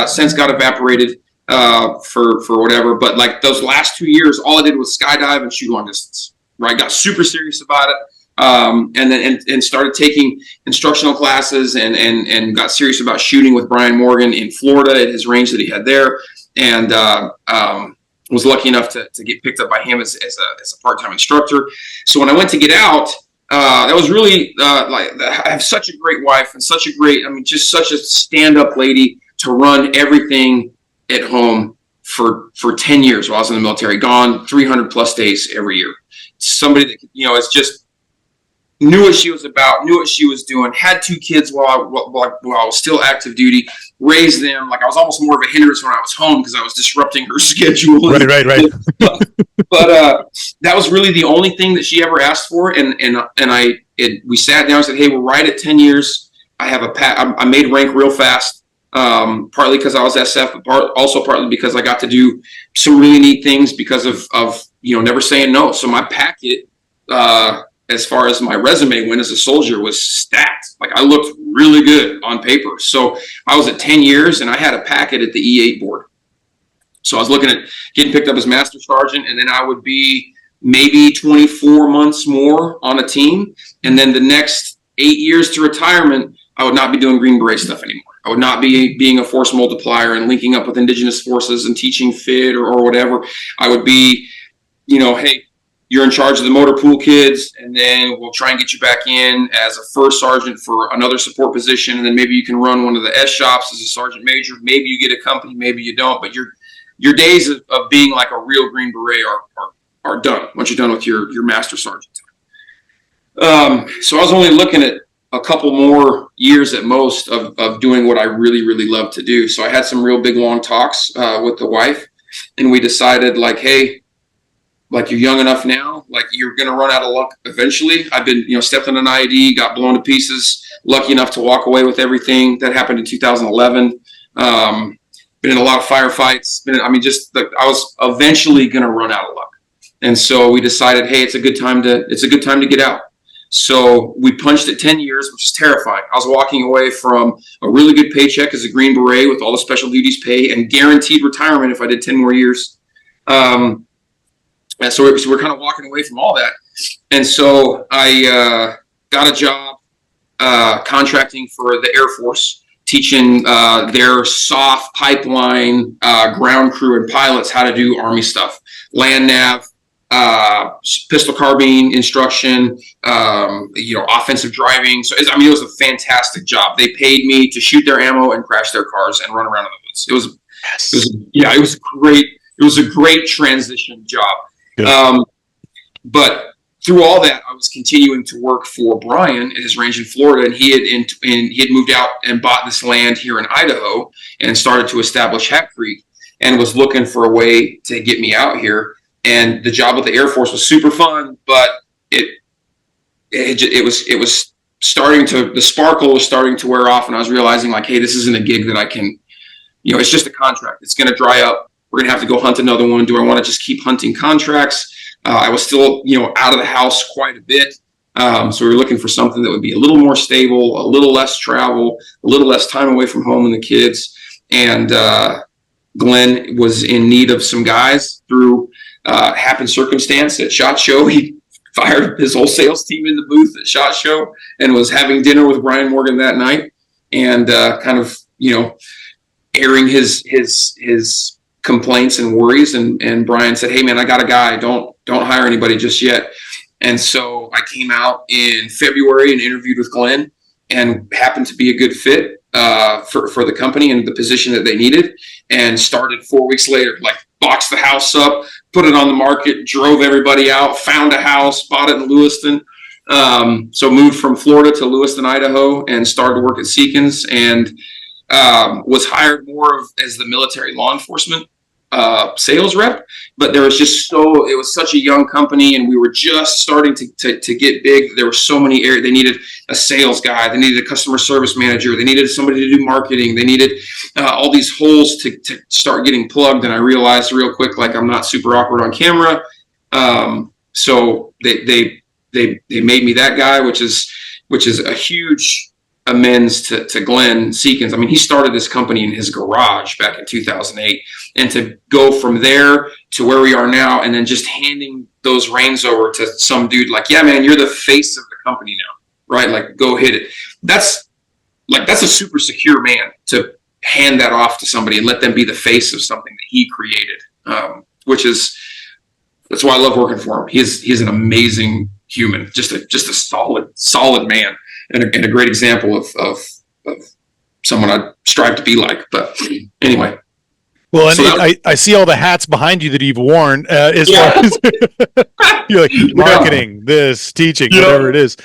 since got evaporated for whatever. But like those last 2 years, all I did was skydive and shoot long distance. Right, got super serious about it. And then started taking instructional classes and got serious about shooting with Brian Morgan in Florida at his range that he had there, and was lucky enough to get picked up by him as a part-time instructor. So when I went to get out, that was really like I have such a great wife and just such a stand-up lady to run everything at home for 10 years while I was in the military, gone 300 plus days every year. Somebody that is just knew what she was about, knew what she was doing, had 2 kids while I was still active duty, raised them. Like I was almost more of a hindrance when I was home because I was disrupting her schedule. Right. but that was really the only thing that she ever asked for. And we sat down and said, hey, we're right at 10 years. I made rank real fast, partly because I was SF, but also partly because I got to do some really neat things because of never saying no. So my packet, as far as my resume went as a soldier, was stacked. Like I looked really good on paper. So I was at 10 years and I had a packet at the E8 board. So I was looking at getting picked up as master sergeant, and then I would be maybe 24 months more on a team. And then the next 8 years to retirement, I would not be doing Green Beret stuff anymore. I would not be being a force multiplier and linking up with indigenous forces and teaching FID or whatever. I would be, hey, you're in charge of the motor pool kids, and then we'll try and get you back in as a first sergeant for another support position, and then maybe you can run one of the S shops as a sergeant major. Maybe you get a company, maybe you don't, but your days of being like a real Green Beret are done once you're done with your master sergeant. So I was only looking at a couple more years at most of doing what I really, really love to do. So I had some real big, long talks with the wife, and we decided like, hey, like you're young enough now, like you're going to run out of luck eventually. I've been, stepped on an IED, got blown to pieces, lucky enough to walk away with everything. That happened in 2011. Been in a lot of firefights. I was eventually going to run out of luck. And so we decided, hey, it's a good time to get out. So we punched at 10 years, which is terrifying. I was walking away from a really good paycheck as a Green Beret with all the special duties pay and guaranteed retirement if I did 10 more years. And so we're kind of walking away from all that. And so I got a job contracting for the Air Force, teaching their soft pipeline ground crew and pilots how to do Army stuff, land nav, pistol carbine instruction, offensive driving. So it was a fantastic job. They paid me to shoot their ammo and crash their cars and run around in the woods. It was a great transition job. But through all that, I was continuing to work for Brian at his range in Florida, and he had moved out and bought this land here in Idaho and started to establish Hat Creek, and was looking for a way to get me out here. And the job with the Air Force was super fun, but it was starting to, the sparkle was starting to wear off, and I was realizing like, hey, this isn't a gig that I can, it's just a contract. It's going to dry up. We're going to have to go hunt another one. Do I want to just keep hunting contracts? I was still, out of the house quite a bit. So we were looking for something that would be a little more stable, a little less travel, a little less time away from home and the kids. And Glenn was in need of some guys through happened circumstance at SHOT Show. He fired his whole sales team in the booth at SHOT Show and was having dinner with Brian Morgan that night and kind of, airing his complaints and worries, and Brian said, hey man, I got a guy, don't hire anybody just yet. And so I came out in February and interviewed with Glenn and happened to be a good fit for the company and the position that they needed, and started 4 weeks later, like boxed the house up, put it on the market, drove everybody out, found a house, bought it in Lewiston. So moved from Florida to Lewiston, Idaho, and started to work at Seekins, and was hired more as the military law enforcement sales rep, but there was just it was such a young company, and we were just starting to get big. There were so many areas. They needed a sales guy, they needed a customer service manager, they needed somebody to do marketing, they needed all these holes to start getting plugged. And I realized real quick, like, I'm not super awkward on camera, so they made me that guy, which is a huge amends to Glenn Seekins. I mean, he started this company in his garage back in 2008, and to go from there to where we are now, and then just handing those reins over to some dude like, yeah, man, you're the face of the company now, right? Like, go hit it. That's a super secure man to hand that off to somebody and let them be the face of something that he created, that's why I love working for him. He's an amazing human, just a solid man. And a great example of someone I strive to be like. But anyway. Well, and so I see all the hats behind you that you've worn as far as you're like marketing, this, teaching, whatever it is.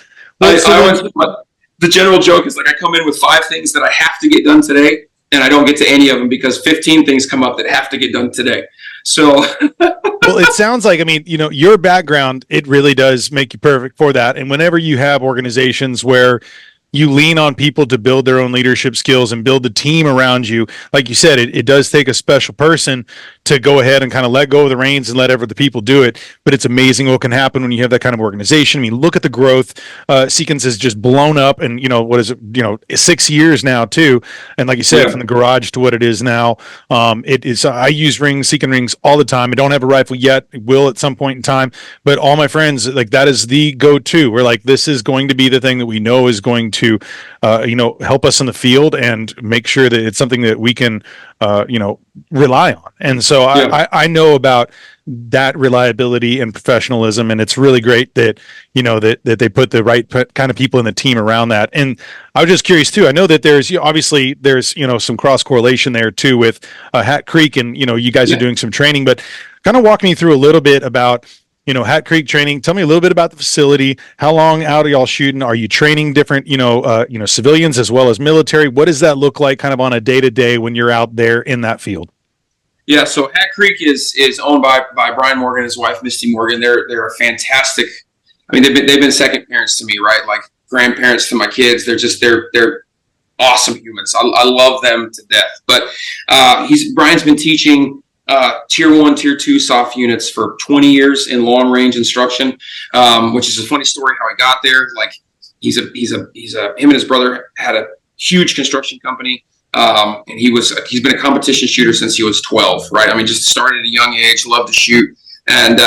Well, the general joke is, like, I come in with 5 things that I have to get done today, and I don't get to any of them because 15 things come up that have to get done today. So, well, it sounds like, I mean, your background, it really does make you perfect for that. And whenever you have organizations where you lean on people to build their own leadership skills and build the team around you, like you said, it does take a special person to go ahead and kind of let go of the reins and let the people do it. But it's amazing what can happen when you have that kind of organization. I mean, look at the growth. Seekins has just blown up, and what is it? 6 years now too. And like you said, from the garage to what it is now, it is. I use Seekin rings all the time. I don't have a rifle yet. I will at some point in time. But all my friends, like, that is the go-to. We're like, this is going to be the thing that we know is going to help us in the field and make sure that it's something that we can rely on. And so I know about that reliability and professionalism, and it's really great that that they put the right kind of people in the team around that. And I was just curious too. I know that there's obviously some cross correlation there too with Hat Creek, and you guys are doing some training, but kind of walk me through a little bit about Hat Creek training. Tell me a little bit about the facility. How long out are y'all shooting? Are you training different, civilians as well as military? What does that look like kind of on a day-to-day when you're out there in that field? Yeah, so Hat Creek is owned by Brian Morgan and his wife Misty Morgan. They're a fantastic. I mean, they've been second parents to me, right? Like grandparents to my kids. They're awesome humans. I love them to death. But Brian's been teaching tier 1, tier 2 soft units for 20 years in long range instruction, which is a funny story how he got there. Like, him and his brother had a huge construction company. And he's been a competition shooter since he was 12, right? I mean, just started at a young age, loved to shoot. And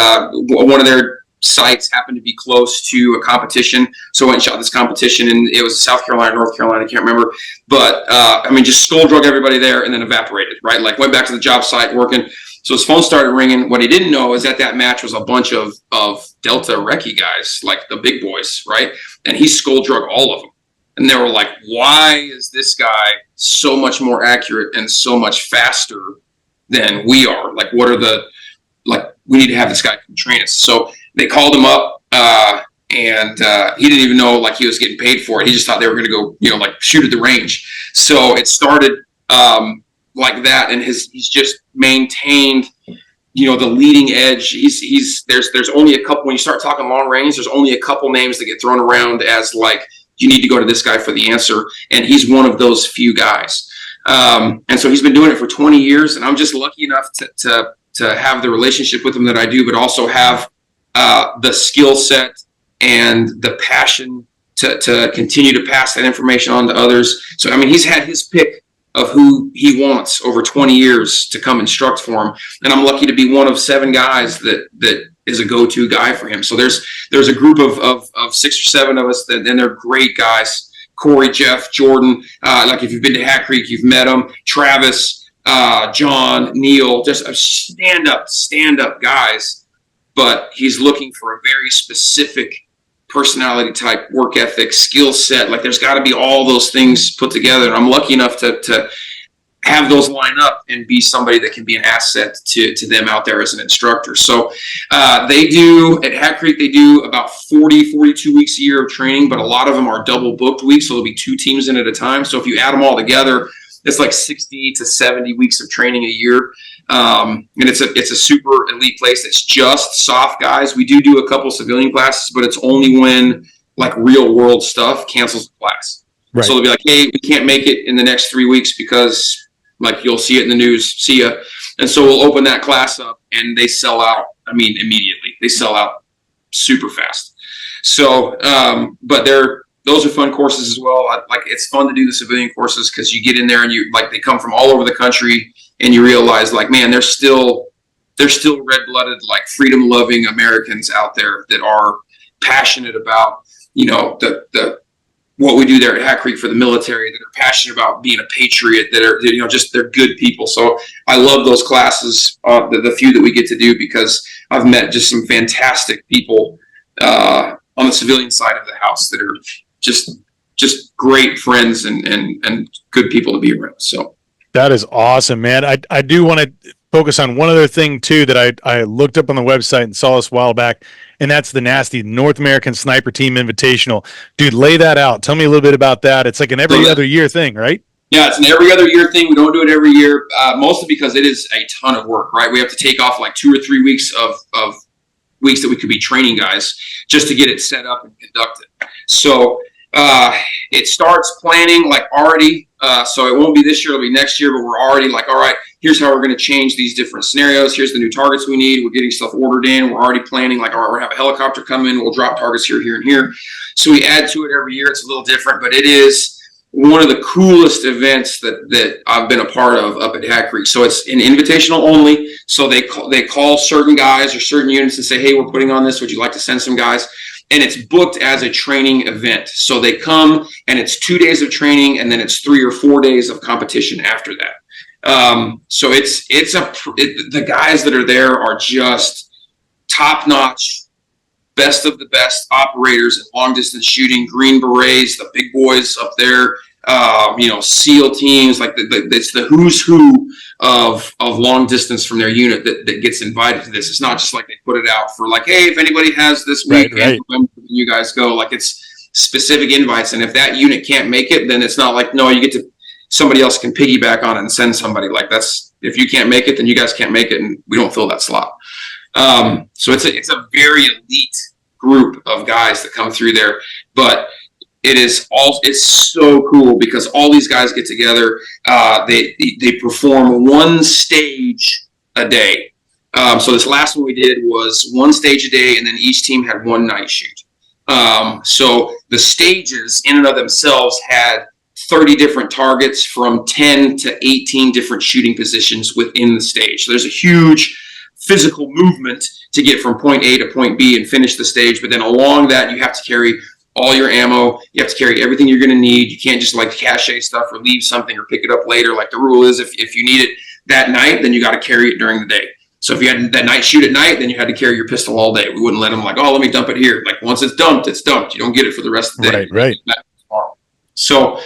one of their sites happened to be close to a competition. So I went and shot this competition, and it was South Carolina, North Carolina, I can't remember. But, just skull drug everybody there and then evaporated, right? Like, went back to the job site working. So his phone started ringing. What he didn't know is that match was a bunch of Delta recce guys, like the big boys, right? And he skull drug all of them. And they were like, why is this guy so much more accurate and so much faster than we are? Like, we need to have this guy come train us. So they called him up, and he didn't even know, like, he was getting paid for it. He just thought they were going to go, shoot at the range. So it started like that, and he's just maintained, the leading edge. There's only a couple, when you start talking long range, there's only a couple names that get thrown around as, like, you need to go to this guy for the answer. And he's one of those few guys. And so he's been doing it for 20 years. And I'm just lucky enough to have the relationship with him that I do, but also have the skill set and the passion to continue to pass that information on to others. So, I mean, he's had his pick of who he wants over 20 years to come instruct for him. And I'm lucky to be one of 7 guys that is a go-to guy for him. So there's a group of 6 or 7 of us and they're great guys. Corey, Jeff, Jordan, like, if you've been to Hat Creek, you've met them. Travis, John, Neil, just stand-up guys. But he's looking for a very specific personality type, work ethic, skill set. Like, there's got to be all those things put together. And I'm lucky enough to have those line up and be somebody that can be an asset to them out there as an instructor. So they do, at Hat Creek, they do about 42 weeks a year of training, but a lot of them are double booked weeks. So there'll be 2 teams in at a time. So if you add them all together, it's like 60 to 70 weeks of training a year. And it's a super elite place. It's just soft guys. We do a couple civilian classes, but it's only when like real world stuff cancels the class. Right. So they'll be like, hey, we can't make it in the next 3 weeks because like you'll see it in the news, see ya. And so we'll open that class up and they sell out. I mean, immediately. They sell out super fast. So, but those are fun courses as well. Like it's fun to do the civilian courses because you get in there and you like they come from all over the country and you realize like, man, they're still red-blooded, like freedom-loving Americans out there that are passionate about, you know, the what we do there at Hat Creek for the military, that are passionate about being a patriot, that are, you know, just they're good people. So I love those classes, the few that we get to do, because I've met just some fantastic people on the civilian side of the house that are just great friends and good people to be around. So that is awesome, man. I do want to focus on one other thing too that I looked up on the website and saw this a while back, and that's the nasty North American Sniper Team Invitational. Dude, lay that out. Tell me a little bit about that. It's like an every other year thing, right? Yeah, it's an every other year thing. We don't do it every year, mostly because it is a ton of work, right? We have to take off like 2 or 3 weeks of weeks that we could be training guys just to get it set up and conducted. So it starts planning like already. So it won't be this year, it'll be next year, but we're already like, all right, here's how we're going to change these different scenarios. Here's the new targets we need. We're getting stuff ordered in. We're already planning like, all right, we're going to have a helicopter come in. We'll drop targets here, here, and here. So we add to it every year. It's a little different, but it is one of the coolest events that I've been a part of up at Hat Creek. So it's an invitational only. So they call certain guys or certain units and say, hey, we're putting on this. Would you like to send some guys? And it's booked as a training event. So they come and it's 2 days of training and then it's 3 or 4 days of competition after that. So the guys that are there are just top notch, best of the best operators in long distance shooting, Green Berets, the big boys up there, you know, SEAL teams, like it's the who's who of long distance from their unit that gets invited to this. It's not just like they put it out for like, hey, if anybody has this week, right. You guys go. Like it's specific invites, and if that unit can't make it, then it's not like, no, you get to, somebody else can piggyback on it and send somebody. Like that's, if you can't make it, then you guys can't make it, and we don't fill that slot. So it's a very elite group of guys that come through there, but it's so cool because all these guys get together. They perform one stage a day. So this last one we did was one stage a day, and then each team had one night shoot. So the stages in and of themselves had 30 different targets from 10 to 18 different shooting positions within the stage. So there's a huge physical movement to get from point A to point B and finish the stage. But then along that, you have to carry all your ammo. You have to carry everything you're going to need. You can't just like cache stuff or leave something or pick it up later. Like the rule is if you need it that night, then you got to carry it during the day. So if you had that night shoot at night, then you had to carry your pistol all day. We wouldn't let them like, oh, let me dump it here. Like once it's dumped, it's dumped. You don't get it for the rest of the day. Right. So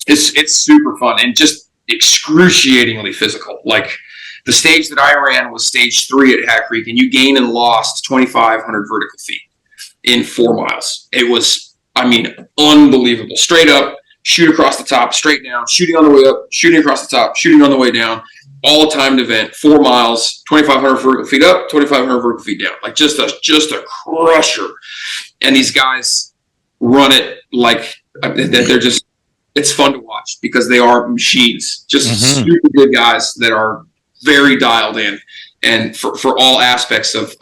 it's super fun and just excruciatingly physical. Like the stage that I ran was stage 3 at Hat Creek, and you gained and lost 2,500 vertical feet in 4 miles. It was, I mean, unbelievable. Straight up, shoot across the top, straight down, shooting on the way up, shooting across the top, shooting on the way down. All a timed event, 4 miles, 2,500 vertical feet up, 2,500 vertical feet down. Like just a crusher. And these guys run it like they're just, it's fun to watch because they are machines. Just super good guys that are very dialed in and for all aspects of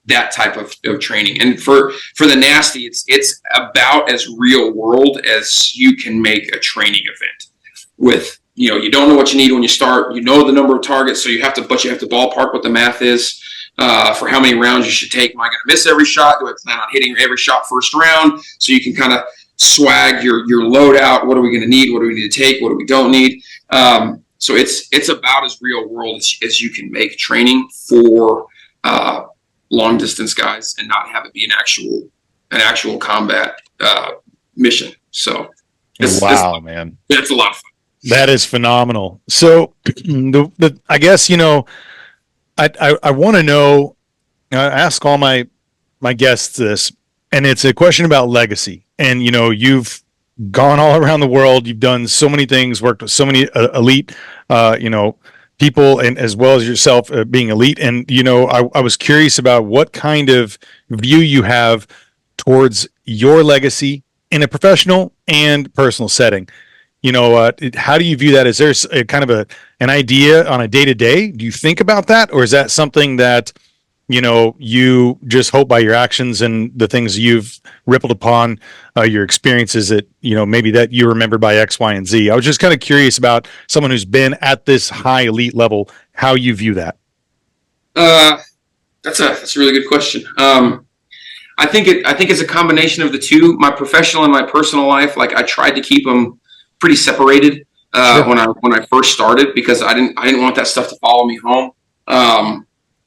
that type of training. And for the nasty, it's about as real world as you can make a training event with. You know, you don't know what you need when you start. You know the number of targets, so you have to ballpark what the math is for how many rounds you should take. Am I going to miss every shot? Do I plan on hitting every shot first round? So you can kind of swag your load out. What are we going to need? What do we need to take? What do we don't need? So it's about as real world as you can make training for long distance guys and not have it be an actual combat mission. So man, it's a lot of fun. That is phenomenal. So I guess, you know, I want to know, I ask all my guests this, and it's a question about legacy. And, you know, you've gone all around the world. You've done so many things, worked with so many elite, people, and as well as yourself being elite. And, I was curious about what kind of view you have towards your legacy in a professional and personal setting. How do you view that? Is there a kind of an idea on a day to day? Do you think about that? Or is that something that, you just hope by your actions and the things you've rippled upon, your experiences that, maybe that you remembered by X, Y, and Z? I was just kind of curious about someone who's been at this high elite level, how you view that. That's a really good question. I think it's a combination of the two. My professional and my personal life, like I tried to keep them pretty separated Sure. when I first started, because I didn't want that stuff to follow me home.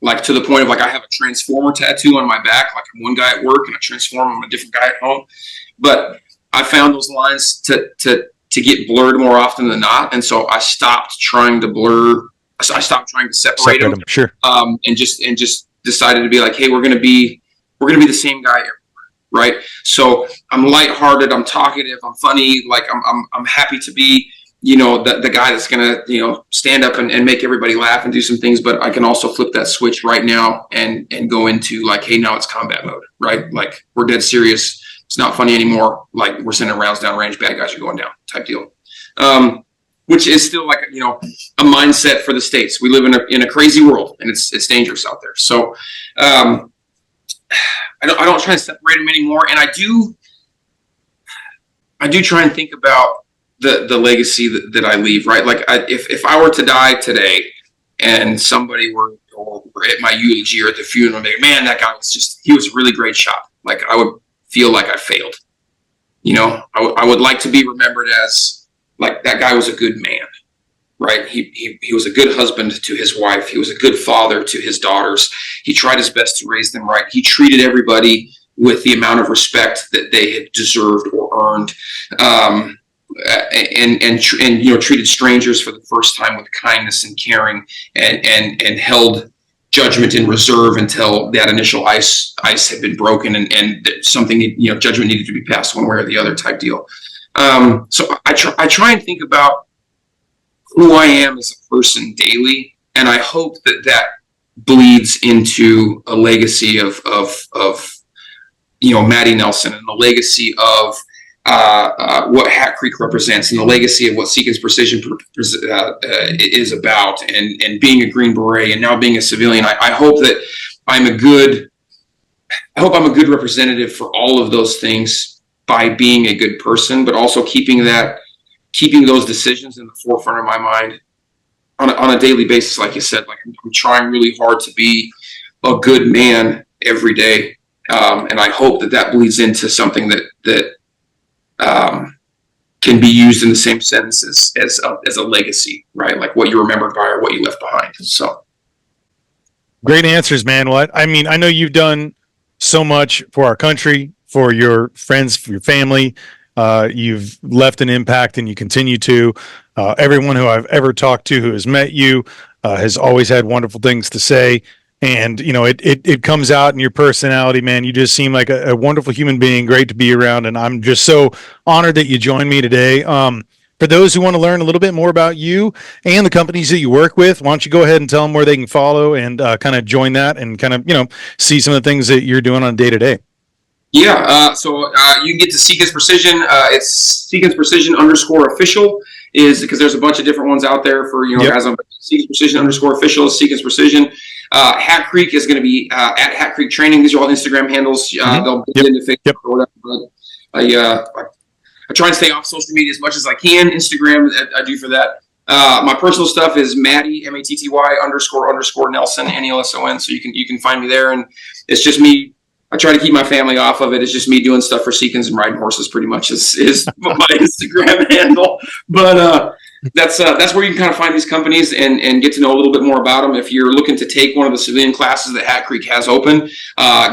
Like to the point of like I have a transformer tattoo on my back. Like I'm one guy at work and I transform. I'm a different guy at home. But I found those lines to get blurred more often than not, and so I stopped trying to blur. I stopped trying to separate them. Sure. And just decided to be like, hey, we're gonna be the same guy everywhere, right? So I'm lighthearted, I'm talkative, I'm funny, like I'm happy to be, the guy that's gonna, stand up and make everybody laugh and do some things. But I can also flip that switch right now and go into like, hey, now it's combat mode, right? Like we're dead serious. It's not funny anymore. Like we're sending rounds down range, bad guys are going down type deal. Which is still like, a mindset for the States. We live in a crazy world, and it's dangerous out there. So, I don't try to separate them anymore. And I do try and think about the legacy that I leave, right? Like if I were to die today and somebody were at my eulogy or at the funeral and be like, man, that guy he was a really great shot. Like I would feel like I failed. I would like to be remembered as like that guy was a good man, right? He was a good husband to his wife. He was a good father to his daughters. He tried his best to raise them right. He treated everybody with the amount of respect that they had deserved or earned. And treated strangers for the first time with kindness and caring, and held judgment in reserve until that initial ice had been broken and something, judgment needed to be passed one way or the other type deal. So I try and think about who I am as a person daily, and I hope that bleeds into a legacy of Matty Nelson, and the legacy of what Hat Creek represents, and the legacy of what Seekins Precision is about, and being a Green Beret and now being a civilian. I hope that I'm a good representative for all of those things by being a good person, but also keeping those decisions in the forefront of my mind on a daily basis. Like you said, like I'm trying really hard to be a good man every day. And I hope that bleeds into something that can be used in the same sense as a legacy, right? Like what you're remembered by or what you left behind. So great answers, man. I mean, I know you've done so much for our country, for your friends, for your family. You've left an impact, and you continue to. Everyone who I've ever talked to who has met you has always had wonderful things to say. And, it comes out in your personality, man. You just seem like a wonderful human being, great to be around. And I'm just so honored that you joined me today. For those who want to learn a little bit more about you and the companies that you work with, why don't you go ahead and tell them where they can follow and kind of join that and kind of, see some of the things that you're doing on day to day. Yeah. So you can get to Seekins Precision. It's Seekins Precision _official, is because there's a bunch of different ones out there for, guys on Seekins Precision _official, Seekins Precision. Hat Creek is going to be at Hat Creek Training. These are all Instagram handles. They'll get into Facebook or whatever. But I try and stay off social media as much as I can. Instagram, I do for that. My personal stuff is Matty, Matty __ Nelson, NELSON. So you can find me there, and it's just me. I try to keep my family off of it. It's just me doing stuff for Seekins and riding horses. Pretty much is my Instagram handle. But that's where you can kind of find these companies and get to know a little bit more about them. If you're looking to take one of the civilian classes that Hat Creek has open,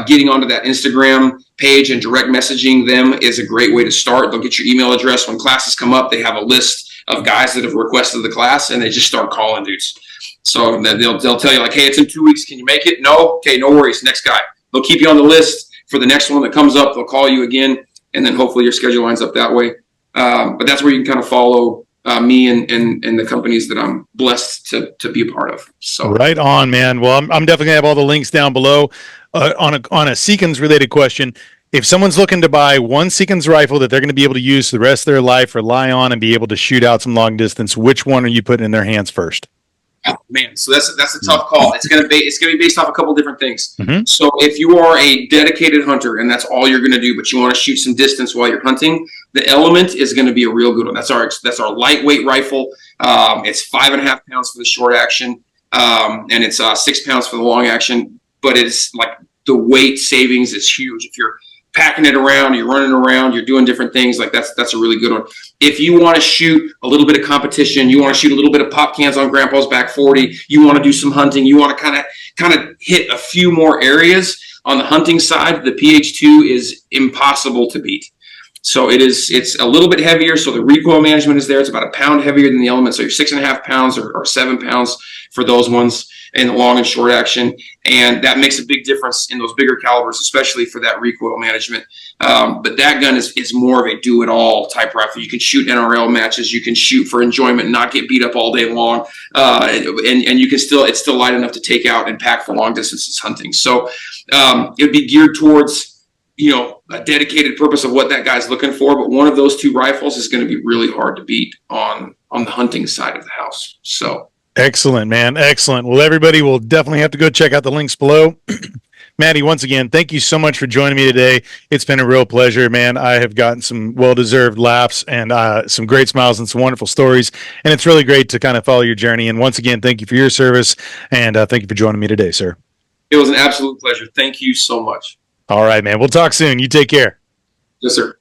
getting onto that Instagram page and direct messaging them is a great way to start. They'll get your email address. When classes come up, they have a list of guys that have requested the class, and they just start calling dudes. So they'll tell you like, hey, it's in 2 weeks. Can you make it? No? Okay, no worries. Next guy. They'll keep you on the list for the next one that comes up. They'll call you again, and then hopefully your schedule lines up that way. But that's where you can kind of follow me and the companies that I'm blessed to be a part of. So right on, man. Well, I'm definitely gonna have all the links down below. On a Seekins related question, if someone's looking to buy one Seekins rifle that they're going to be able to use the rest of their life, rely on, and be able to shoot out some long distance, which one are you putting in their hands first? oh, man, so that's a tough call. It's gonna be based off a couple different things. Mm-hmm. So if you are a dedicated hunter and that's all you're gonna do, but you want to shoot some distance while you're hunting, the Element is gonna be a real good one. That's our lightweight rifle. It's 5.5 pounds for the short action, and it's 6 pounds for the long action. But it's like the weight savings is huge. If you're packing it around, you're running around, you're doing different things, like that's a really good one. If you want to shoot a little bit of competition, you want to shoot a little bit of pop cans on Grandpa's back 40, you want to do some hunting, you want to kind of hit a few more areas on the hunting side, the PH2 is impossible to beat. So it's a little bit heavier, so the recoil management is there. It's about 1 pound heavier than the Element, so you're 6.5 pounds or 7 pounds for those ones in the long and short action, and that makes a big difference in those bigger calibers, especially for that recoil management. But that gun is more of a do-it-all type rifle. You can shoot NRL matches, you can shoot for enjoyment, not get beat up all day long, and you can it's still light enough to take out and pack for long distances hunting. So it'd be geared towards a dedicated purpose of what that guy's looking for. But one of those two rifles is going to be really hard to beat on the hunting side of the house. So. Excellent, man. Excellent. Well, everybody will definitely have to go check out the links below. Matty, once again, thank you so much for joining me today. It's been a real pleasure, man. I have gotten some well-deserved laughs and some great smiles and some wonderful stories. And it's really great to kind of follow your journey. And once again, thank you for your service. And thank you for joining me today, sir. It was an absolute pleasure. Thank you so much. All right, man. We'll talk soon. You take care. Yes, sir.